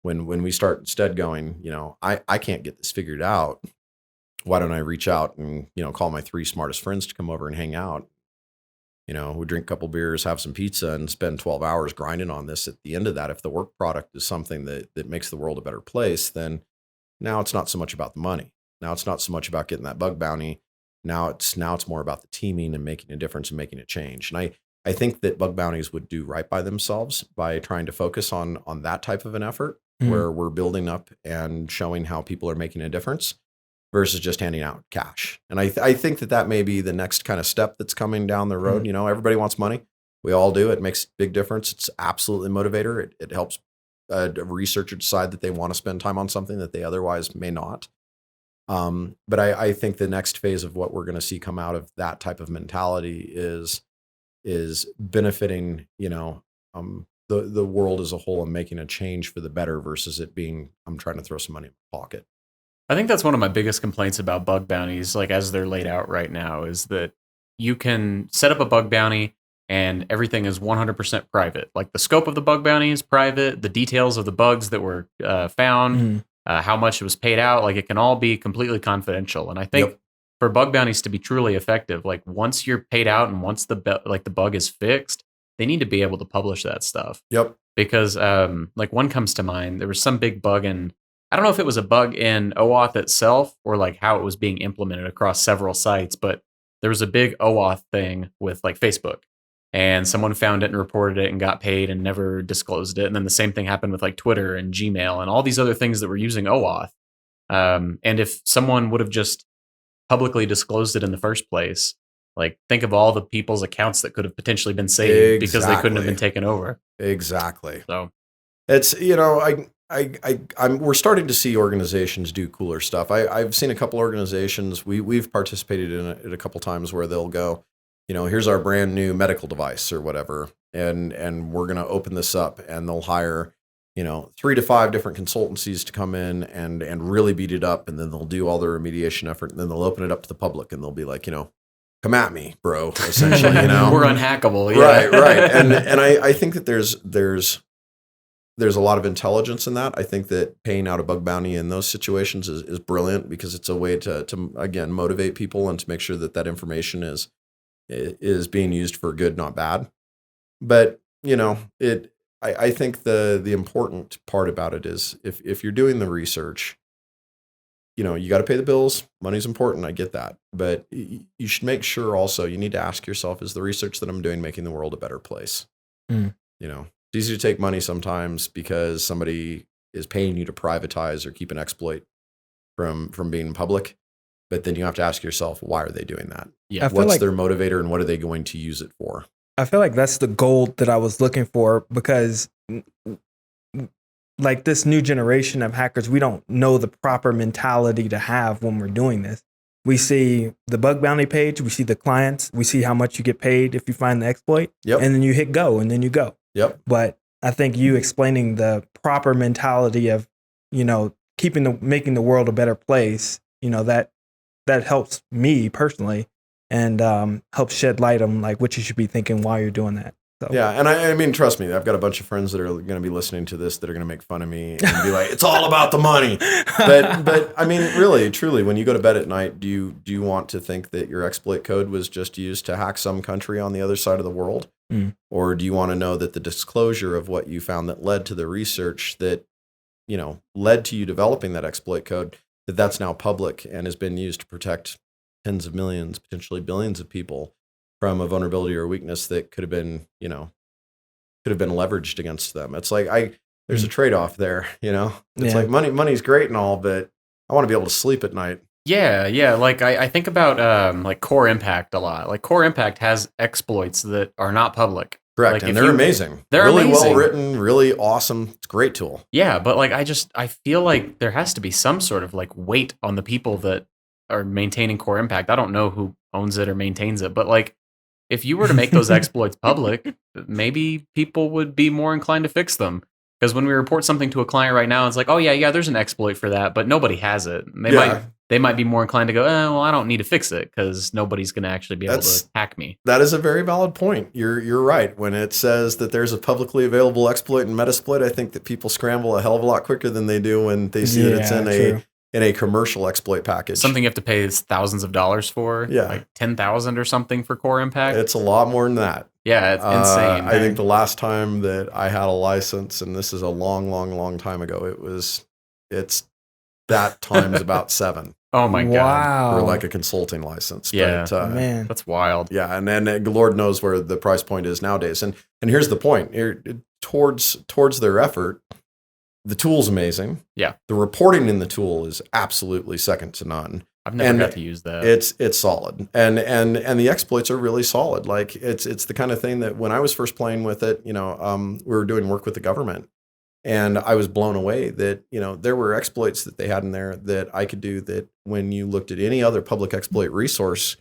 When we start instead going, I can't get this figured out. Why don't I reach out and, call my 3 smartest friends to come over and hang out? We drink a couple beers, have some pizza, and spend 12 hours grinding on this. At the end of that, if the work product is something that makes the world a better place, then now it's not so much about the money. Now it's not so much about getting that bug bounty. Now it's more about the teaming and making a difference and making a change. And I think that bug bounties would do right by themselves by trying to focus on that type of an effort where we're building up and showing how people are making a difference versus just handing out cash. And I think that may be the next kind of step that's coming down the road. Everybody wants money. We all do. It makes a big difference. It's absolutely a motivator. It helps a researcher decide that they want to spend time on something that they otherwise may not. But I think the next phase of what we're going to see come out of that type of mentality is benefiting, the world as a whole and making a change for the better versus it being, I'm trying to throw some money in my pocket. I think that's one of my biggest complaints about bug bounties, like as they're laid out right now, is that you can set up a bug bounty and everything is 100% private. Like the scope of the bug bounty is private, the details of the bugs that were found, how much it was paid out, like it can all be completely confidential. And I think for bug bounties to be truly effective, like once you're paid out and once the bug is fixed, they need to be able to publish that stuff. Yep. Because like one comes to mind, there was some big bug in, I don't know if it was a bug in OAuth itself or like how it was being implemented across several sites, but there was a big OAuth thing with like Facebook and someone found it and reported it and got paid and never disclosed it. And then the same thing happened with like Twitter and Gmail and all these other things that were using OAuth. And if someone would have just publicly disclosed it in the first place, like think of all the people's accounts that could have potentially been saved because they couldn't have been taken over. Exactly. So it's, we're starting to see organizations do cooler stuff. I've seen a couple organizations, we've participated in it a couple times where they'll go, here's our brand new medical device or whatever. And we're going to open this up and they'll hire, 3 to 5 different consultancies to come in and really beat it up. And then they'll do all their remediation effort and then they'll open it up to the public and they'll be like, come at me, bro, essentially, We're unhackable. Yeah. Right. And I think that there's a lot of intelligence in that. I think that paying out a bug bounty in those situations is brilliant because it's a way to again, motivate people and to make sure that information is being used for good, not bad. But, I think the important part about it is if you're doing the research, you got to pay the bills. Money's important. I get that. But you should make sure also you need to ask yourself, is the research that I'm doing making the world a better place? It's easy to take money sometimes because somebody is paying you to privatize or keep an exploit from being public. But then you have to ask yourself, why are they doing that? Yeah. What's their motivator and what are they going to use it for? I feel like that's the gold that I was looking for because like this new generation of hackers, we don't know the proper mentality to have when we're doing this. We see the bug bounty page, we see the clients, we see how much you get paid if you find the exploit, and then you hit go and then you go. Yep. But I think you explaining the proper mentality of, making the world a better place, that helps me personally and helps shed light on like what you should be thinking while you're doing that. So. Yeah, and I mean, trust me, I've got a bunch of friends that are going to be listening to this that are going to make fun of me and be like, "It's all about the money." But I mean, really, truly, when you go to bed at night, do you want to think that your exploit code was just used to hack some country on the other side of the world, or do you want to know that the disclosure of what you found that led to the research that led to you developing that exploit code, that's now public and has been used to protect tens of millions, potentially billions of people from a vulnerability or weakness that could have been leveraged against them. It's like there's a trade-off there, It's like money's great and all, but I want to be able to sleep at night. Yeah. Like I think about like Core Impact a lot. Like Core Impact has exploits that are not public. Correct, like and they're amazing. They're really amazing. Well written, really awesome. It's a great tool. Yeah, but like I feel like there has to be some sort of like weight on the people that are maintaining Core Impact. I don't know who owns it or maintains it, but like if you were to make those exploits public, maybe people would be more inclined to fix them. Because when we report something to a client right now, it's like, oh yeah, there's an exploit for that, but nobody has it. they might be more inclined to go, well, I don't need to fix it because nobody's going to actually be able to hack me. That is a very valid point. You're right. When it says that there's a publicly available exploit in Metasploit, I think that people scramble a hell of a lot quicker than they do when they see that it's in a commercial exploit package. Something you have to pay thousands of dollars for. Yeah. Like 10,000 or something for core impact. It's a lot more than that. Yeah, it's insane. I think the last time that I had a license, and this is a long time ago, it's that times about 7. Oh my God. For like a consulting license. Yeah. But, man. That's wild. Yeah. And then Lord knows where the price point is nowadays. And here's the point. Towards their effort, the tool's amazing. Yeah. The reporting in the tool is absolutely second to none. I've never got to use that. It's solid. And the exploits are really solid. Like it's the kind of thing that when I was first playing with it, we were doing work with the government. And I was blown away that, there were exploits that they had in there that I could do that when you looked at any other public exploit resource,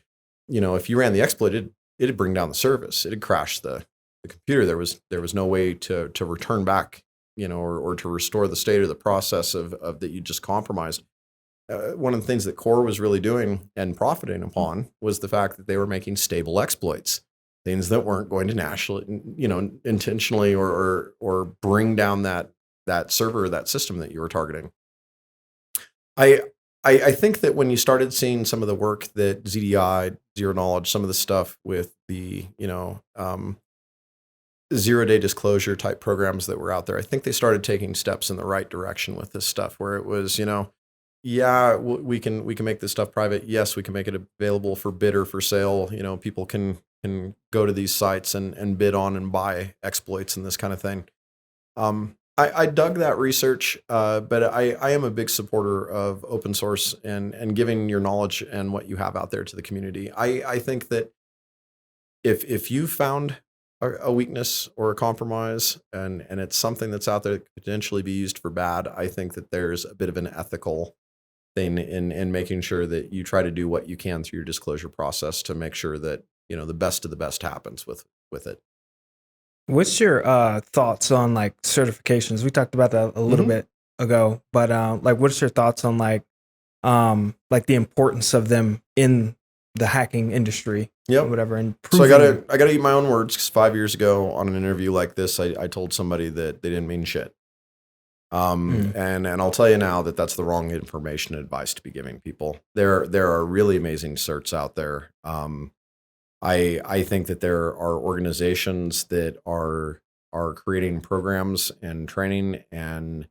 if you ran the exploit, it'd bring down the service. It'd crash the computer. There was no way to return back, or to restore the state or the process of that you just compromised. One of the things that Core was really doing and profiting upon was the fact that they were making stable exploits. Things that weren't going to nationally, intentionally or bring down that server, that system that you were targeting. I think that when you started seeing some of the work that ZDI, Zero Knowledge, some of the stuff with the, 0-day disclosure type programs that were out there, I think they started taking steps in the right direction with this stuff where it was, we can make this stuff private. Yes, we can make it available for bid or for sale. People can go to these sites and bid on and buy exploits and this kind of thing. I dug that research, but I am a big supporter of open source and giving your knowledge and what you have out there to the community. I think that if you found a weakness or a compromise and it's something that's out there that could potentially be used for bad, I think that there's a bit of an ethical thing in making sure that you try to do what you can through your disclosure process to make sure that the best of the best happens with it. What's your thoughts on like certifications? We talked about that a little bit ago, but what's your thoughts on like the importance of them in the hacking industry? Yeah, whatever. And so I gotta eat my own words because 5 years ago on an interview like this, I told somebody that they didn't mean shit. And I'll tell you now that that's the wrong information and advice to be giving people. There are really amazing certs out there. I think that there are organizations that are creating programs and training and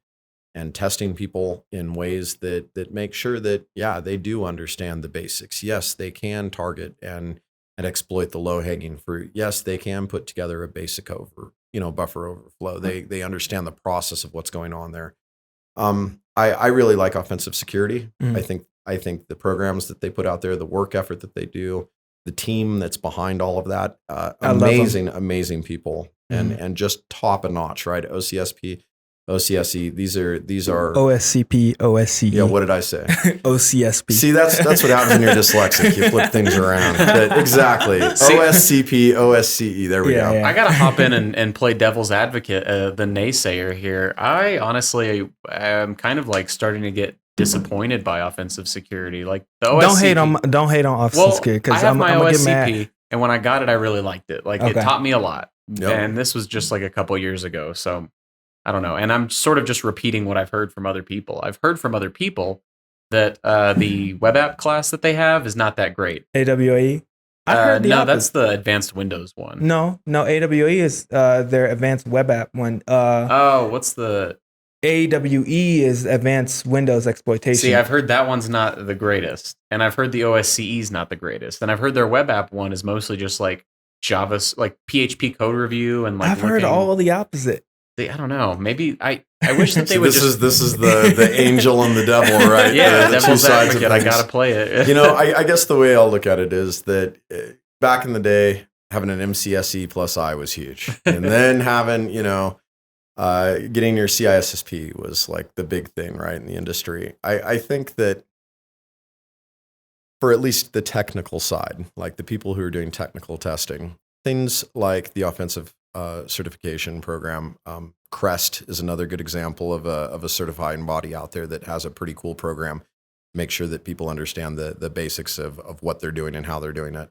testing people in ways that make sure that, they do understand the basics. Yes, they can target and exploit the low-hanging fruit. Yes, they can put together a basic buffer overflow. They understand the process of what's going on there. I really like offensive security. I think the programs that they put out there, the work effort that they do, the team that's behind all of that, amazing people and just top a notch, right? OCSP, OCSE. These are OSCP, OSCE. Yeah, what did I say? OCSP. See, that's what happens when you're dyslexic. You flip things around. But exactly. OSCP, OSCE. There we go. Yeah. I gotta hop in and play devil's advocate, the naysayer here. I honestly am kind of like starting to get disappointed by offensive security. Like the OSCP. Don't hate on offensive security because I have my I'm OSCP, and when I got it, I really liked it. Like it taught me a lot. Yep. And this was just like a couple years ago, so I don't know. And I'm sort of just repeating what I've heard from other people. I've heard from other people that the web app class that they have is not that great. AWE? That's the advanced Windows one. No, AWE is their advanced web app one. What's the... AWE is advanced Windows exploitation. See, I've heard that one's not the greatest. And I've heard the OSCE is not the greatest. And I've heard their web app one is mostly just like Java, like PHP code review. And like I've heard all the opposite. I don't know. Maybe I wish that they would this is the angel and the devil, right? Yeah, the devil's advocate. I gotta play it. I guess the way I'll look at it is that back in the day, having an MCSE plus I was huge, and then having getting your CISSP was like the big thing, right, in the industry. I think that for at least the technical side, like the people who are doing technical testing, things like the offensive certification program. Crest is another good example of a certifying body out there that has a pretty cool program. make sure that people understand the basics of what they're doing and how they're doing it.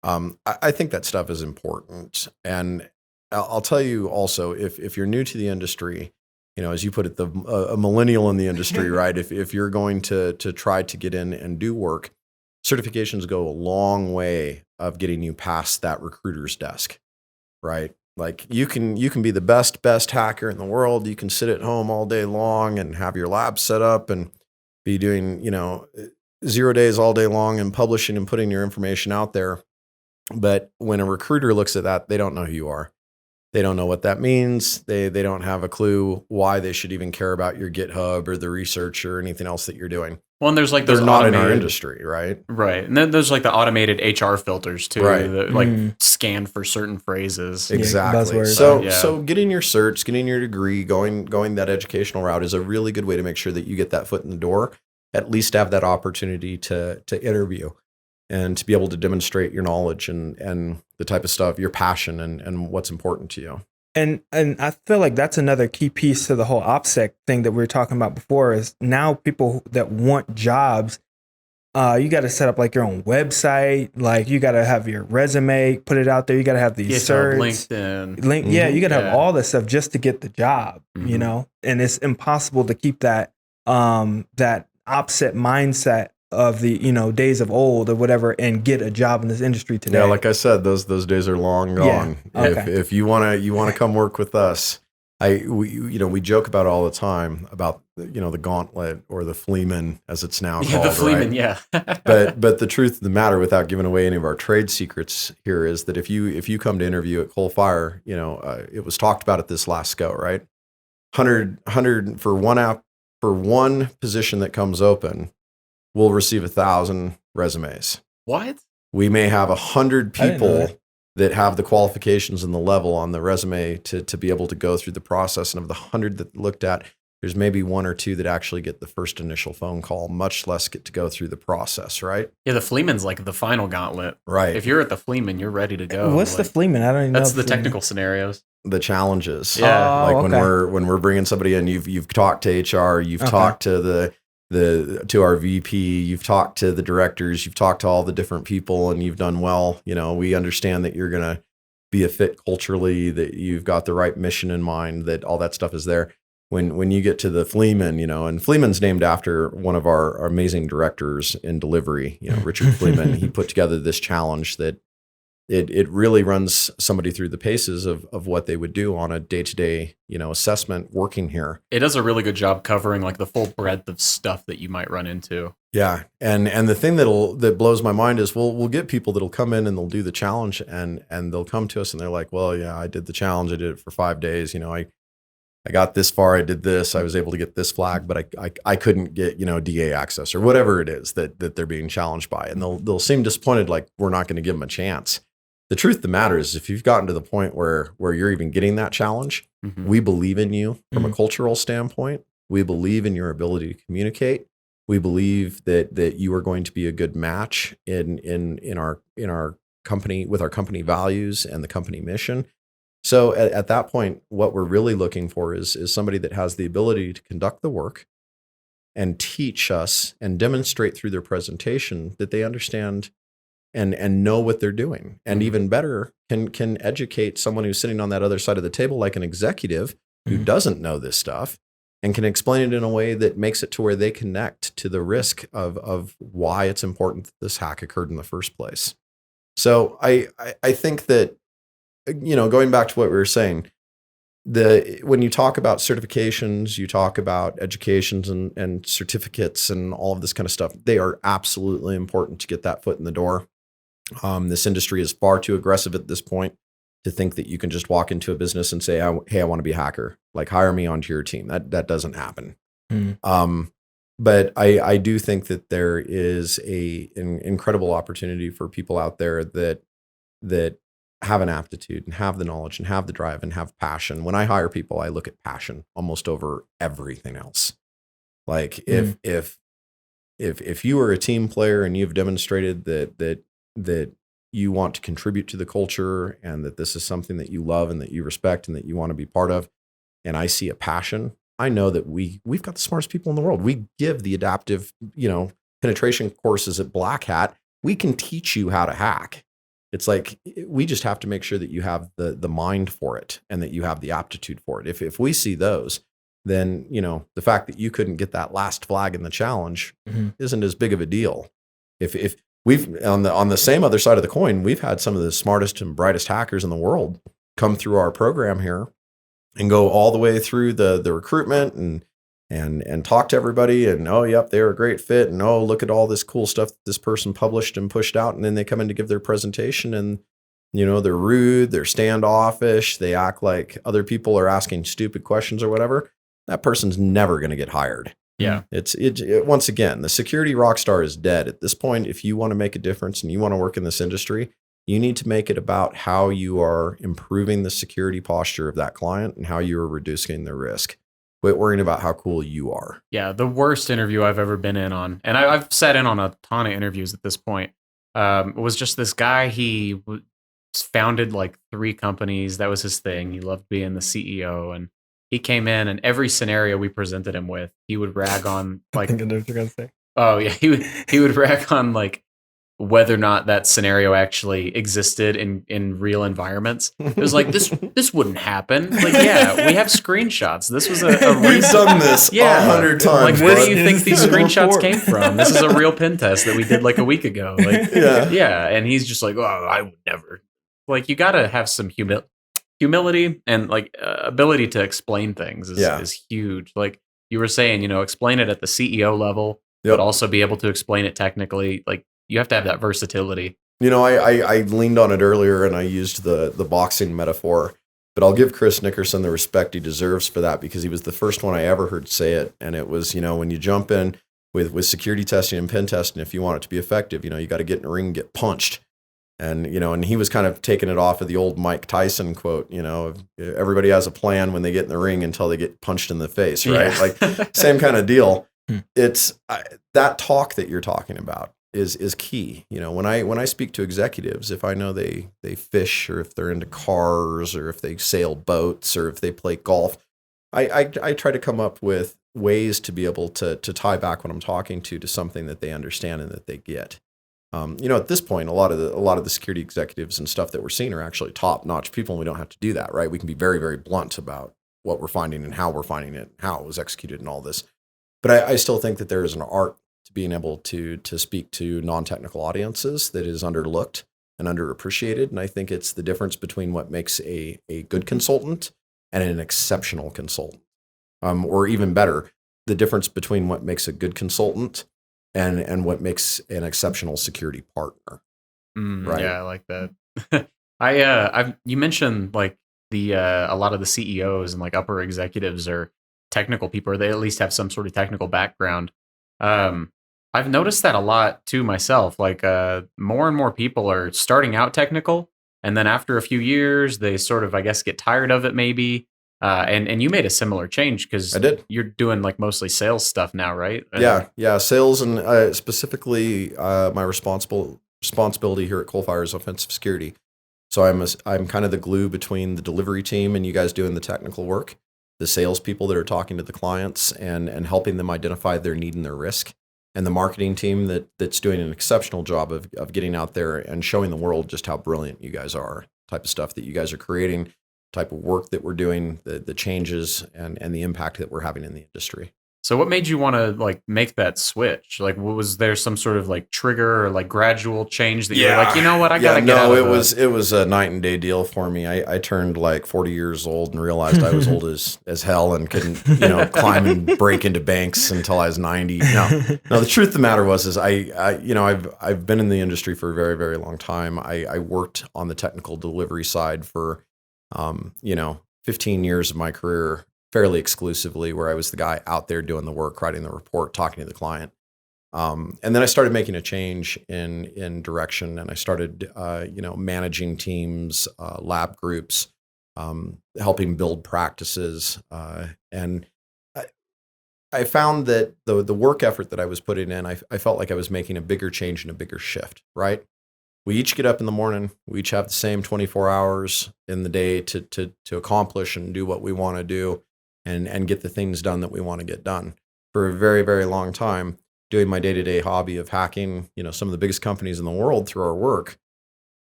I think that stuff is important. And I'll tell you also, if you're new to the industry, as you put it, a millennial in the industry, right? If you're going to try to get in and do work, certifications go a long way of getting you past that recruiter's desk, right? Like you can be the best hacker in the world. You can sit at home all day long and have your lab set up and be doing, 0 days all day long and publishing and putting your information out there. But when a recruiter looks at that, they don't know who you are. They don't know what that means. They don't have a clue why they should even care about your GitHub or the research or anything else that you're doing. Well, and there's like those they're not in our industry, right? Right. And then there's like the automated HR filters too, Right. that like scan for certain phrases. Exactly. buzzwords. So getting your certs, getting your degree, going that educational route is a really good way to make sure that you get that foot in the door, at least have that opportunity to interview and to be able to demonstrate your knowledge and the type of stuff, your passion and what's important to you. And I feel like that's another key piece to the whole OPSEC thing that we were talking about before is now people that want jobs, you got to set up like your own website. Like you got to have your resume, put it out there. You got to have these certs. LinkedIn. Yeah, you got to have all this stuff just to get the job, and it's impossible to keep that that OPSEC mindset of the days of old or whatever and get a job in this industry today. Yeah, like I said, those days are long gone. Yeah. Okay. If you wanna come work with us, we joke about it all the time about the gauntlet or the fleaman as it's now called. The fleaman, right? yeah. but the truth of the matter, without giving away any of our trade secrets here, is that if you come to interview at Coalfire, it was talked about at this last go, right? 100 for one position that comes open, we'll receive 1,000 resumes. What? We may have 100 people that have the qualifications and the level on the resume to be able to go through the process. And of the 100 that looked at, there's maybe 1 or 2 that actually get the first initial phone call, much less get to go through the process, right? Yeah, the fleaman's like the final gauntlet. Right. If you're at the fleaman, you're ready to go. What's the fleaman? I don't even know. That's the technical scenarios. The challenges. Yeah. Like when we're bringing somebody in, you've talked to HR, you've talked to to our VP, you've talked to the directors, you've talked to all the different people, and you've done well. We understand that you're going to be a fit culturally, that you've got the right mission in mind, that all that stuff is there. When you get to the Fleeman, and Fleeman's named after one of our amazing directors in delivery, Richard Fleeman. He put together this challenge that it really runs somebody through the paces of what they would do on a day-to-day, assessment working here. It does a really good job covering like the full breadth of stuff that you might run into. Yeah. And the thing that blows my mind is we'll get people that'll come in and they'll do the challenge and they'll come to us and they're like, well, yeah, I did the challenge. I did it for 5 days. I got this far. I did this. I was able to get this flag, but I couldn't get, DA access or whatever it is that they're being challenged by. And they'll seem disappointed, like we're not going to give them a chance. The truth of the matter is if you've gotten to the point where you're even getting that challenge, we believe in you from a cultural standpoint. We believe in your ability to communicate. We believe that you are going to be a good match in our company with our company values and the company mission. So at that point, what we're really looking for is somebody that has the ability to conduct the work and teach us and demonstrate through their presentation that they understand and know what they're doing. And even better, can educate someone who's sitting on that other side of the table, like an executive who doesn't know this stuff, and can explain it in a way that makes it to where they connect to the risk of why it's important that this hack occurred in the first place. So I think that, going back to what we were saying, when you talk about certifications, you talk about educations and certificates and all of this kind of stuff, they are absolutely important to get that foot in the door. This industry is far too aggressive at this point to think that you can just walk into a business and say, hey, I want to be a hacker. Like, hire me onto your team. That doesn't happen. But I do think that there is an incredible opportunity for people out there that have an aptitude and have the knowledge and have the drive and have passion. When I hire people, I look at passion almost over everything else. Like if you are a team player and you've demonstrated that you want to contribute to the culture and that this is something that you love and that you respect and that you want to be part of, and I see a passion, I know that we've got the smartest people in the world. We give the adaptive, penetration courses at Black Hat. We can teach you how to hack. It's like, we just have to make sure that you have the mind for it and that you have the aptitude for it. If we see those, then, the fact that you couldn't get that last flag in the challenge isn't as big of a deal. If we've on the same other side of the coin, we've had some of the smartest and brightest hackers in the world come through our program here and go all the way through the recruitment and talk to everybody, and oh yep, they're a great fit, and oh, look at all this cool stuff that this person published and pushed out, and then they come in to give their presentation, and they're rude, they're standoffish, they act like other people are asking stupid questions or whatever. That person's never going to get hired. Yeah. It once again, the security rock star is dead. At this point, if you want to make a difference and you want to work in this industry, you need to make it about how you are improving the security posture of that client and how you are reducing their risk. Quit worrying about how cool you are. Yeah, the worst interview I've ever been in on, and I've sat in on a ton of interviews at this point, was just this guy. He founded like 3 companies. That was his thing. He loved being the CEO, and he came in, and every scenario we presented him with, he would rag on like. I think I know what you're gonna say. Oh yeah, he would rag on like whether or not that scenario actually existed in real environments. It was like, this wouldn't happen. Like, yeah, we have screenshots. This was a We've done this 100 times. Like, where do you think these screenshots came from? This is a real pen test that we did like a week ago. Like, yeah. And he's just like, oh, I would never. Like, you got to have some humility and like ability to explain things is huge. Like you were saying, explain it at the CEO level, but also be able to explain it technically. Like, you have to have that versatility. I leaned on it earlier and I used the boxing metaphor, but I'll give Chris Nickerson the respect he deserves for that, because he was the first one I ever heard say it. And it was, when you jump in with security testing and pen testing, if you want it to be effective, you got to get in the ring and get punched. And, and he was kind of taking it off of the old Mike Tyson quote, everybody has a plan when they get in the ring until they get punched in the face, right? Yeah. Like same kind of deal. It's that talk that you're talking about is key. When I speak to executives, if I know they fish, or if they're into cars, or if they sail boats, or if they play golf, I try to come up with ways to be able to tie back what I'm talking to something that they understand and that they get. At this point, a lot of the security executives and stuff that we're seeing are actually top-notch people, and we don't have to do that, right? We can be very, very blunt about what we're finding and how we're finding it, how it was executed and all this. But I still think that there is an art to being able to speak to non-technical audiences that is underlooked and underappreciated. And I think it's the difference between what makes a good consultant and an exceptional consultant. Or even better, the difference between what makes a good consultant and what makes an exceptional security partner. Right? Yeah, I like that. You mentioned like a lot of the CEOs and like upper executives are technical people, or they at least have some sort of technical background. I've noticed that a lot too myself. Like more and more people are starting out technical, and then after a few years, they sort of, I guess, get tired of it maybe. And you made a similar change, because I did. You're doing like mostly sales stuff now, right? Yeah. Sales, and specifically my responsibility here at Coalfire is offensive security. So I'm kind of the glue between the delivery team and you guys doing the technical work, the salespeople that are talking to the clients and helping them identify their need and their risk, and the marketing team that's doing an exceptional job of getting out there and showing the world just how brilliant you guys are, type of stuff that you guys are creating, type of work that we're doing, the changes and the impact that we're having in the industry. So what made you want to like make that switch? Like, was there some sort of like trigger or like gradual change that you're like, you know what, I gotta get out of it was a night and day deal for me. I turned like 40 years old and realized I was old as hell and couldn't, climb and break into banks until I was 90. No, the truth of the matter is I've been in the industry for a very, very long time. I worked on the technical delivery side for 15 years of my career, fairly exclusively, where I was the guy out there doing the work, writing the report, talking to the client. And then I started making a change in direction, and I started, managing teams, lab groups, helping build practices. And I found that the work effort that I was putting in, I felt like I was making a bigger change and a bigger shift, right? We each get up in the morning. We each have the same 24 hours in the day to accomplish and do what we want to do. and get the things done that we want to get done. For a very, very long time, doing my day-to-day hobby of hacking, some of the biggest companies in the world through our work,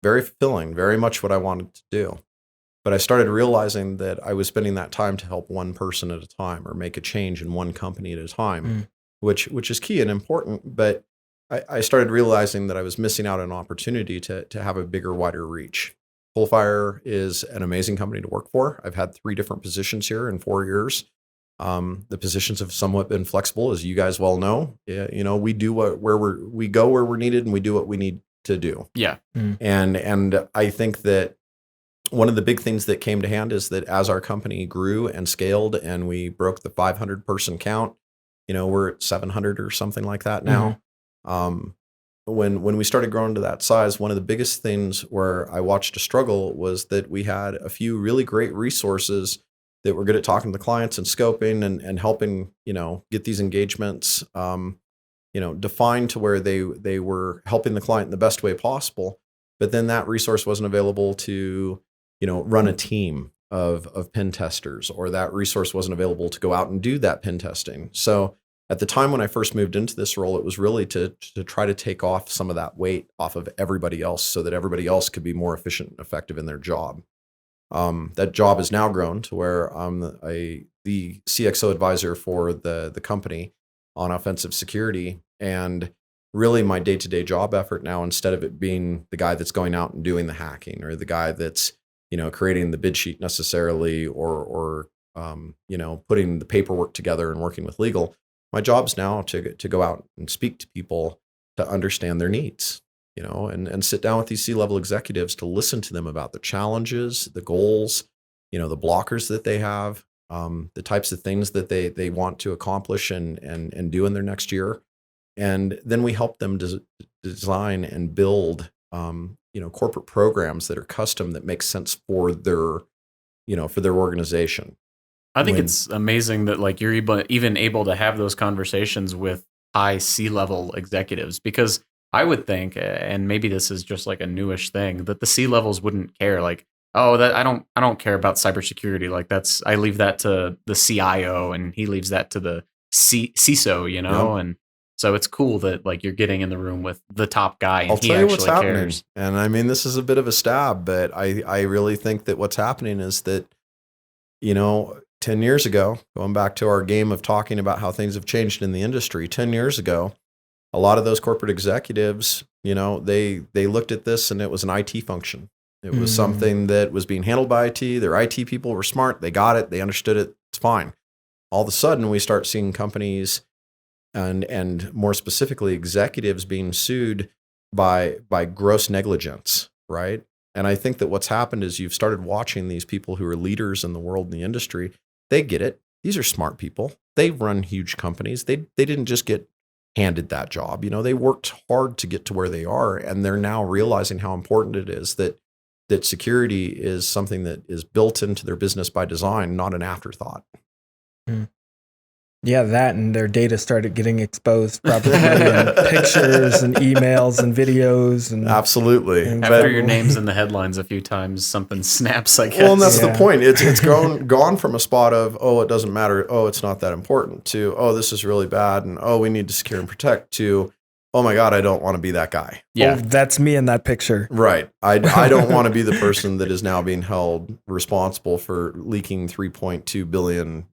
very fulfilling, very much what I wanted to do. But I started realizing that I was spending that time to help one person at a time or make a change in one company at a time, which is key and important. But I started realizing that I was missing out on an opportunity to have a bigger, wider reach. Coalfire is an amazing company to work for. I've had 3 different positions here in 4 years. The positions have somewhat been flexible, as you guys well know. We do we go where we're needed, and we do what we need to do. Yeah. And I think that one of the big things that came to hand is that as our company grew and scaled, and we broke the 500 person count, we're at 700 or something like that now. When we started growing to that size, one of the biggest things where I watched a struggle was that we had a few really great resources that were good at talking to the clients and scoping and helping, get these engagements, defined to where they were helping the client in the best way possible. But then that resource wasn't available to, run a team of pen testers, or that resource wasn't available to go out and do that pen testing. So at the time when I first moved into this role, it was really to try to take off some of that weight off of everybody else so that everybody else could be more efficient and effective in their job. That job has now grown to where I'm the CXO advisor for the company on offensive security. And really my day-to-day job effort now, instead of it being the guy that's going out and doing the hacking, or the guy that's, creating the bid sheet necessarily, or putting the paperwork together and working with legal, my job's now to go out and speak to people to understand their needs, and sit down with these C-level executives to listen to them about the challenges, the goals, the blockers that they have, the types of things that they want to accomplish and do in their next year. And then we help them design and build, corporate programs that are custom, that make sense for their organization. I think it's amazing that you're even able to have those conversations with high C-level executives, because I would think, and maybe this is just a newish thing, that the C-levels wouldn't care. That I don't care about cybersecurity. I leave that to the CIO, and he leaves that to the CISO, Yep. and so it's cool that you're getting in the room with the top guy, and I'll he tell you actually what's happening. cares. And I mean, this is a bit of a stab, but I really think that what's happening is that, 10 years ago, going back to our game of talking about how things have changed in the industry, 10 years ago, a lot of those corporate executives, they looked at this and it was an IT function. It was something that was being handled by IT. Their IT people were smart. They got it. They understood it. It's fine. All of a sudden, we start seeing companies and more specifically executives being sued by gross negligence, right? And I think that what's happened is you've started watching these people who are leaders in the world in the industry. They get it. These are smart people. They run huge companies. They didn't just get handed that job. They worked hard to get to where they are, and they're now realizing how important it is that security is something that is built into their business by design, not an afterthought. Yeah, that and their data started getting exposed, probably in pictures and emails and videos. And absolutely. After your name's in the headlines a few times, something snaps, I guess. Well, and that's the point. It's gone from a spot of, it doesn't matter, it's not that important, to, this is really bad, and we need to secure and protect, to, oh my God, I don't want to be that guy. Yeah, that's me in that picture. Right. I don't want to be the person that is now being held responsible for leaking 3.2 billion,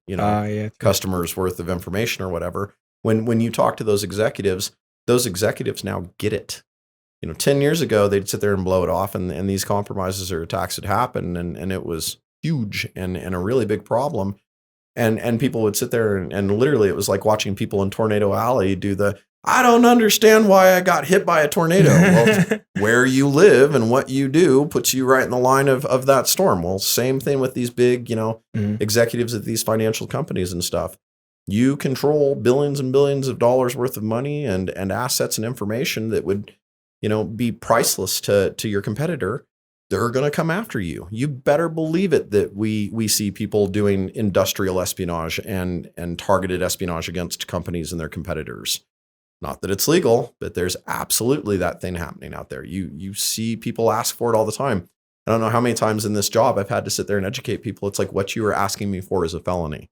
customers worth of information or whatever. When you talk to those executives now get it. 10 years ago, they'd sit there and blow it off, and these compromises or attacks had happened, and it was huge and a really big problem. And people would sit there and literally, it was like watching people in Tornado Alley do I don't understand why I got hit by a tornado. Well, where you live and what you do puts you right in the line of that storm. Well, same thing with these big, executives at these financial companies and stuff. You control billions and billions of dollars worth of money and assets and information that would, be priceless to your competitor. They're going to come after you. You better believe it that we see people doing industrial espionage and targeted espionage against companies and their competitors. Not that it's legal, but there's absolutely that thing happening out there. You see people ask for it all the time. I don't know how many times in this job I've had to sit there and educate people. It's like, what you are asking me for is a felony.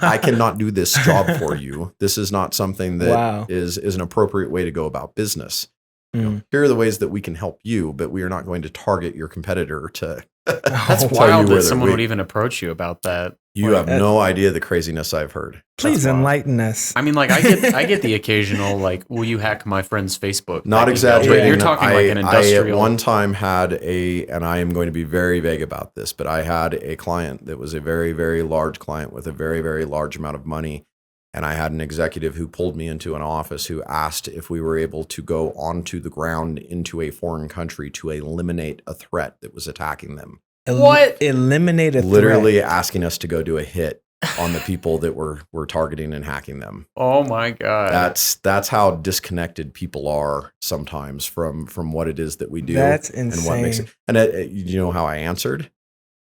I cannot do this job for you. This is not something that is an appropriate way to go about business. Here are the ways that we can help you, but we are not going to target your competitor to. That's wild that someone would even approach you about that. You have no idea the craziness I've heard. Please enlighten us. I mean, like I get the occasional like, will you hack my friend's Facebook? Not exaggerating. You're talking like an industrial. I at one time had and I am going to be very vague about this, but I had a client that was a very, very large client with a very, very large amount of money. And I had an executive who pulled me into an office who asked if we were able to go onto the ground into a foreign country to eliminate a threat that was attacking them. What? Eliminate a threat? Literally asking us to go do a hit on the people that were targeting and hacking them. Oh my God. That's how disconnected people are sometimes from what it is that we do. That's insane. And what makes it. And you know how I answered?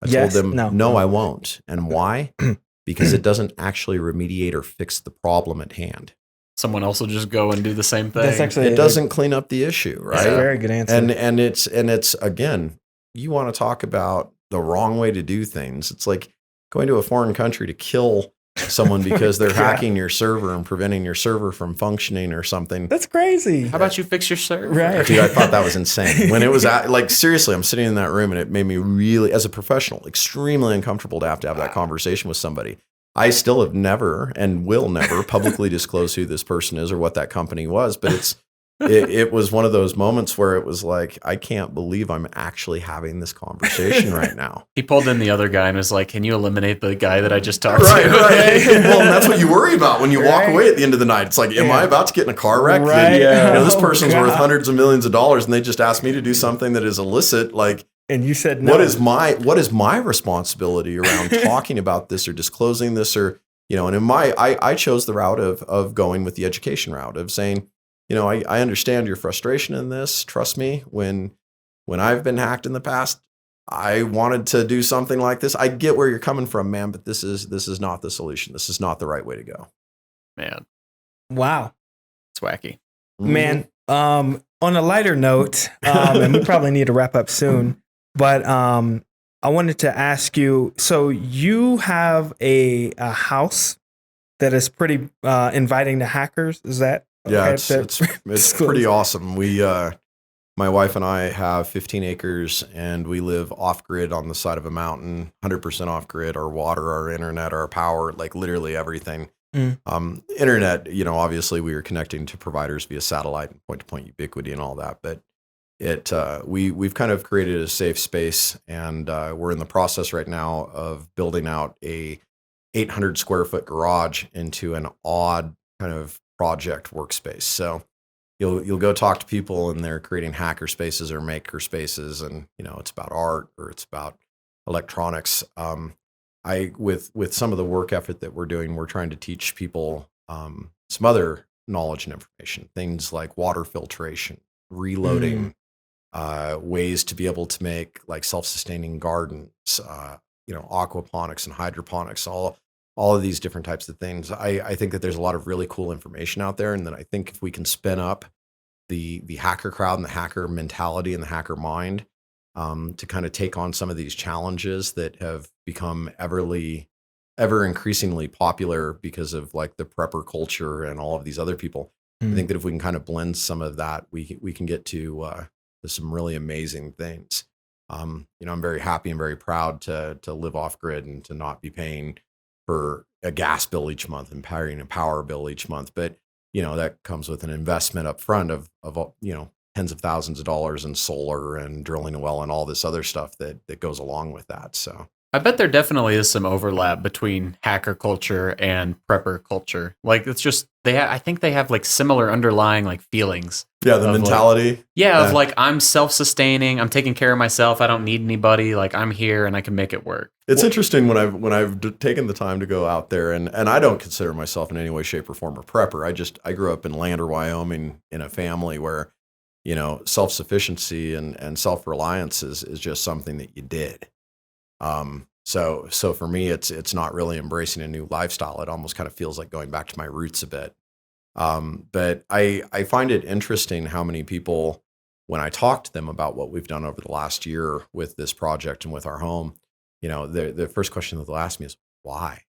I told them, no, I won't. And why? Because it doesn't actually remediate or fix the problem at hand. Someone else will just go and do the same thing. That's actually, it doesn't clean up the issue, right? That's a very good answer. And it's again, you want to talk about the wrong way to do things. It's like going to a foreign country to kill someone because they're hacking your server and preventing your server from functioning or something. That's crazy. How about you fix your server? Right. Dude, I thought that was insane. When it was seriously, I'm sitting in that room and it made me really, as a professional, extremely uncomfortable to have that conversation with somebody. I still have never and will never publicly disclose who this person is or what that company was, but it was one of those moments where it was like, I can't believe I'm actually having this conversation right now. He pulled in the other guy and was like, can you eliminate the guy that I just talked to? Right. Well, and that's what you worry about when you walk away at the end of the night. It's like, am I about to get in a car wreck? Right. This person's worth hundreds of millions of dollars and they just asked me to do something that is illicit. Like, and you said no. What is my responsibility around talking about this or disclosing this or, and I chose the route of going with the education route of saying, I understand your frustration in this. Trust me, when I've been hacked in the past, I wanted to do something like this. I get where you're coming from, man, but this is not the solution. This is not the right way to go. Man. Wow. It's wacky. Man, on a lighter note, and we probably need to wrap up soon, but I wanted to ask you, so you have a house that is pretty inviting to hackers, is that? Yeah, it's pretty awesome. We, my wife and I have 15 acres and we live off grid on the side of a mountain, 100% off grid, our water, our internet, our power, like literally everything. Internet, obviously we are connecting to providers via satellite and point-to-point ubiquity and all that, but we've kind of created a safe space and we're in the process right now of building out a 800 square foot garage into an odd kind of project workspace. So you'll go talk to people and they're creating hacker spaces or maker spaces and it's about art or it's about electronics. With some of the work effort that we're doing, we're trying to teach people some other knowledge and information, things like water filtration, reloading, ways to be able to make like self-sustaining gardens, aquaponics and hydroponics, all of these different types of things. I think that there's a lot of really cool information out there. And then I think if we can spin up the hacker crowd and the hacker mentality and the hacker mind to kind of take on some of these challenges that have become ever increasingly popular because of like the prepper culture and all of these other people. I think that if we can kind of blend some of that, we can get to some really amazing things. I'm very happy and very proud to live off grid and to not be paying for a gas bill each month and paying a power bill each month. But, that comes with an investment up front of tens of thousands of dollars in solar and drilling a well and all this other stuff that goes along with that. So I bet there definitely is some overlap between hacker culture and prepper culture. Like it's just, I think they have like similar underlying like feelings. Yeah. The mentality. Of like, I'm self-sustaining. I'm taking care of myself. I don't need anybody. Like I'm here and I can make it work. It's interesting when I've taken the time to go out there and I don't consider myself in any way, shape or form a prepper. I grew up in Lander, Wyoming in a family where, self-sufficiency and self-reliance is just something that you did. So for me, it's not really embracing a new lifestyle. It almost kind of feels like going back to my roots a bit. But I find it interesting how many people, when I talk to them about what we've done over the last year with this project and with our home, the first question that they'll ask me is why?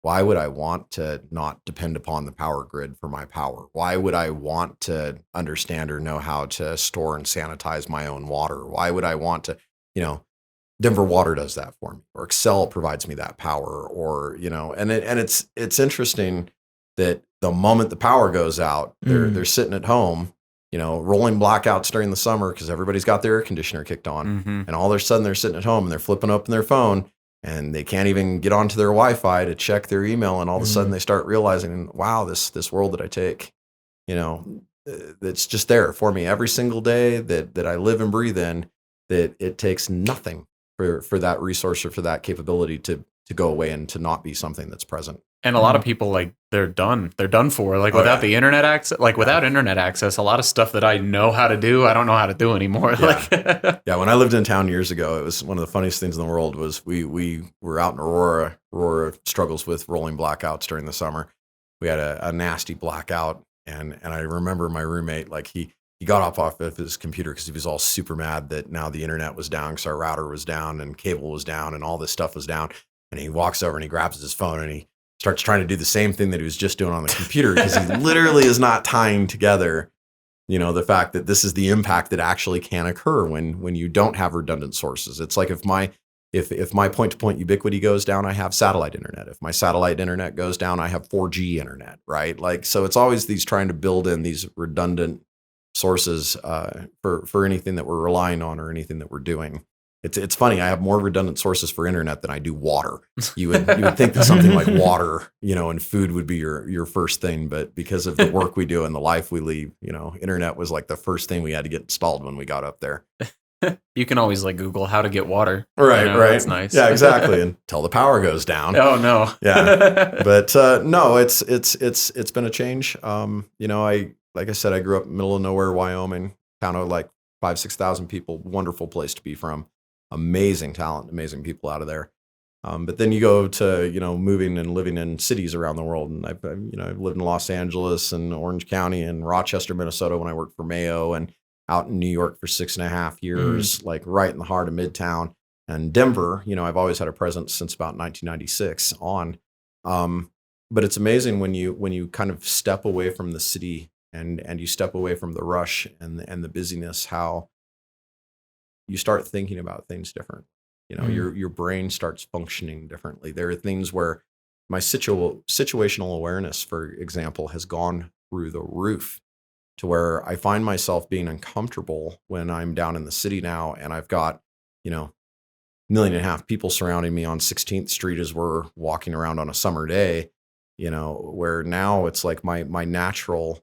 Why would I want to not depend upon the power grid for my power? Why would I want to understand or know how to store and sanitize my own water? Why would I want to, Denver Water does that for me, or Excel provides me that power, or, and it's interesting that the moment the power goes out, they're sitting at home, rolling blackouts during the summer because everybody's got their air conditioner kicked on, and all of a sudden they're sitting at home and they're flipping open their phone and they can't even get onto their Wi-Fi to check their email, and all of a sudden they start realizing, wow, this world that I take, that's just there for me every single day that I live and breathe in, that it takes nothing for that resource or for that capability to go away and to not be something that's present. And a lot of people, like, they're done for, like, without the internet access, without internet access, a lot of stuff that I know how to do, I don't know how to do anymore. Yeah. Yeah. When I lived in town years ago, it was one of the funniest things in the world was we were out in Aurora. Aurora struggles with rolling blackouts during the summer. We had a nasty blackout. And I remember my roommate, like he got off of his computer because he was all super mad that now the internet was down because our router was down and cable was down and all this stuff was down. And he walks over and he grabs his phone and he starts trying to do the same thing that he was just doing on the computer because he literally is not tying together, the fact that this is the impact that actually can occur when you don't have redundant sources. It's like if my point-to-point ubiquity goes down, I have satellite internet. If my satellite internet goes down, I have 4G internet, right? Like, so it's always these trying to build in these redundant sources for anything that we're relying on or anything that we're doing. It's funny. I have more redundant sources for internet than I do water. You would think that something like water, and food would be your first thing, but because of the work we do and the life we lead, internet was like the first thing we had to get installed when we got up there. You can always Google how to get water. Right. That's nice. Yeah, exactly. Until the power goes down. Oh no. Yeah. But no, it's been a change. Like I said, I grew up in the middle of nowhere, Wyoming, town of like 5,000-6,000 people. Wonderful place to be from. Amazing talent, amazing people out of there. But then you go to, moving and living in cities around the world. And I've lived in Los Angeles and Orange County and Rochester, Minnesota when I worked for Mayo, and out in New York for 6.5 years, like right in the heart of Midtown. And Denver, I've always had a presence since about 1996 on. But it's amazing when you kind of step away from the city and you step away from the rush and the busyness, how you start thinking about things different. Your brain starts functioning differently. There are things where my situational awareness, for example, has gone through the roof to where I find myself being uncomfortable when I'm down in the city now and I've got, 1.5 million people surrounding me on 16th Street as we're walking around on a summer day, where now it's like my natural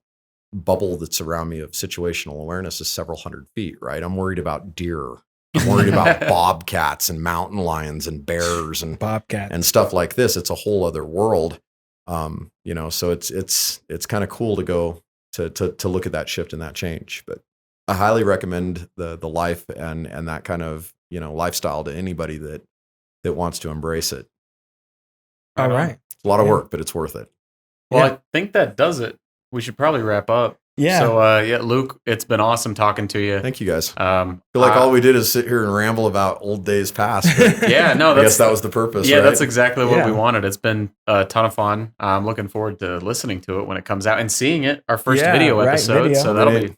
bubble that's around me of situational awareness is several hundred feet, right? I'm worried about deer. I'm worried about bobcats and mountain lions and bears and bobcats and stuff like this. It's a whole other world. So it's kind of cool to go to look at that shift and that change. But I highly recommend the life and that kind of, lifestyle to anybody that wants to embrace it. All right. It's a lot of work, but it's worth it. Well, I think that does it. We should probably wrap up. Yeah. So, Luke, it's been awesome talking to you. Thank you, guys. I feel like all we did is sit here and ramble about old days past. Yeah, no, I guess that was the purpose. Yeah, right? That's exactly what we wanted. It's been a ton of fun. I'm looking forward to listening to it when it comes out and seeing it, our first video episode. Video. So that'll be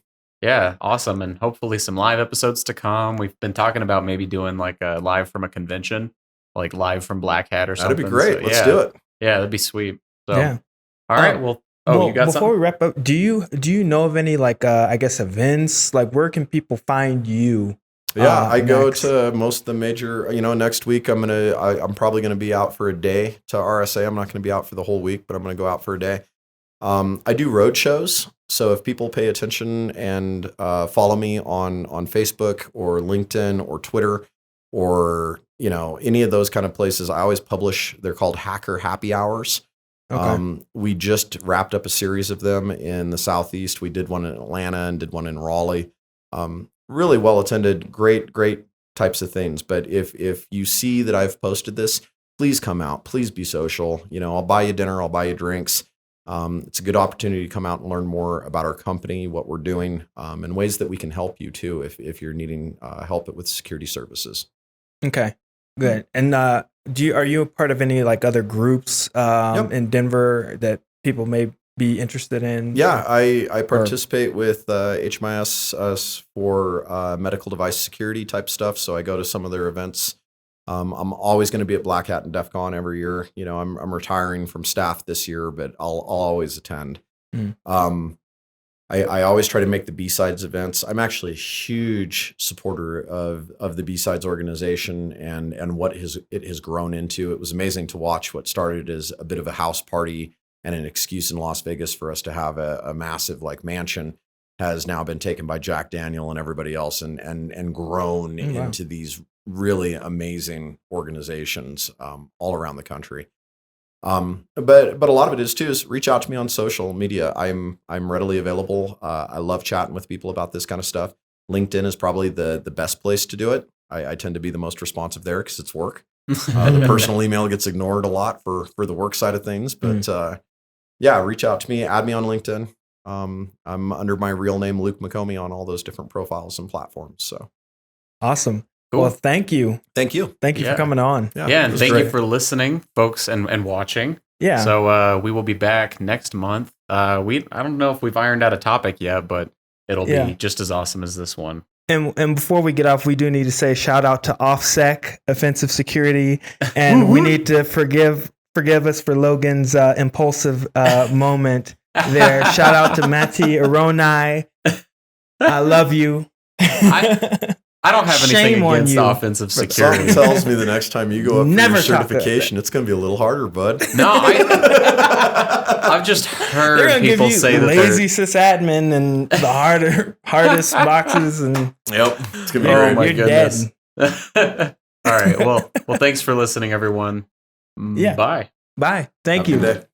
awesome. And hopefully some live episodes to come. We've been talking about maybe doing like a live from a convention, like live from Black Hat or something. That'd be great. So, Let's do it. Yeah, that'd be sweet. So, yeah. All right. Well, you got before something? we wrap up, do you know of any events? Like, where can people find you? Yeah, I go to most of the major. Next week I'm probably gonna be out for a day to RSA. I'm not gonna be out for the whole week, but I'm gonna go out for a day. I do road shows, so if people pay attention and follow me on Facebook or LinkedIn or Twitter or any of those kind of places, I always publish. They're called Hacker Happy Hours. Okay. We just wrapped up a series of them in the Southeast. We did one in Atlanta and did one in Raleigh. Really well attended, great types of things. But if you see that I've posted this, please come out. Please be social. I'll buy you dinner. I'll buy you drinks. It's a good opportunity to come out and learn more about our company, what we're doing, and ways that we can help you too if you're needing help with security services. Okay. Good. And are you a part of any like other groups in Denver that people may be interested in? Yeah, I participate with HMIS for medical device security type stuff. So I go to some of their events. I'm always going to be at Black Hat and DEF CON every year. You know, I'm retiring from staff this year, but I'll always attend. I always try to make the B-Sides events. I'm actually a huge supporter of the B-Sides organization and what it has grown into. It was amazing to watch what started as a bit of a house party and an excuse in Las Vegas for us to have a massive like mansion has now been taken by Jack Daniel and everybody else and grown into these really amazing organizations all around the country. But a lot of it is reach out to me on social media. I'm readily available. I love chatting with people about this kind of stuff. LinkedIn is probably the best place to do it. I tend to be the most responsive there because it's work. The personal email gets ignored a lot for the work side of things, but yeah, reach out to me, add me on LinkedIn. I'm under my real name, Luke McOmie, on all those different profiles and platforms. So awesome. Cool. Well, thank you. Thank you for coming on. Yeah, and thank you for listening, folks, and watching. Yeah. So we will be back next month. I don't know if we've ironed out a topic yet, but it'll be just as awesome as this one. And before we get off, we do need to say shout out to OffSec, Offensive Security, and we need to forgive us for Logan's impulsive moment there. Shout out to Matti Aronai. I love you. I don't have anything against offensive security. Something tells me the next time you go up for your certification, it's going to be a little harder, bud. No, I've just heard people say that lazy sysadmin and the hardest boxes and yep, it's going to be great. My goodness. Dead. All right, well, thanks for listening, everyone. Yeah. Bye. Thank you.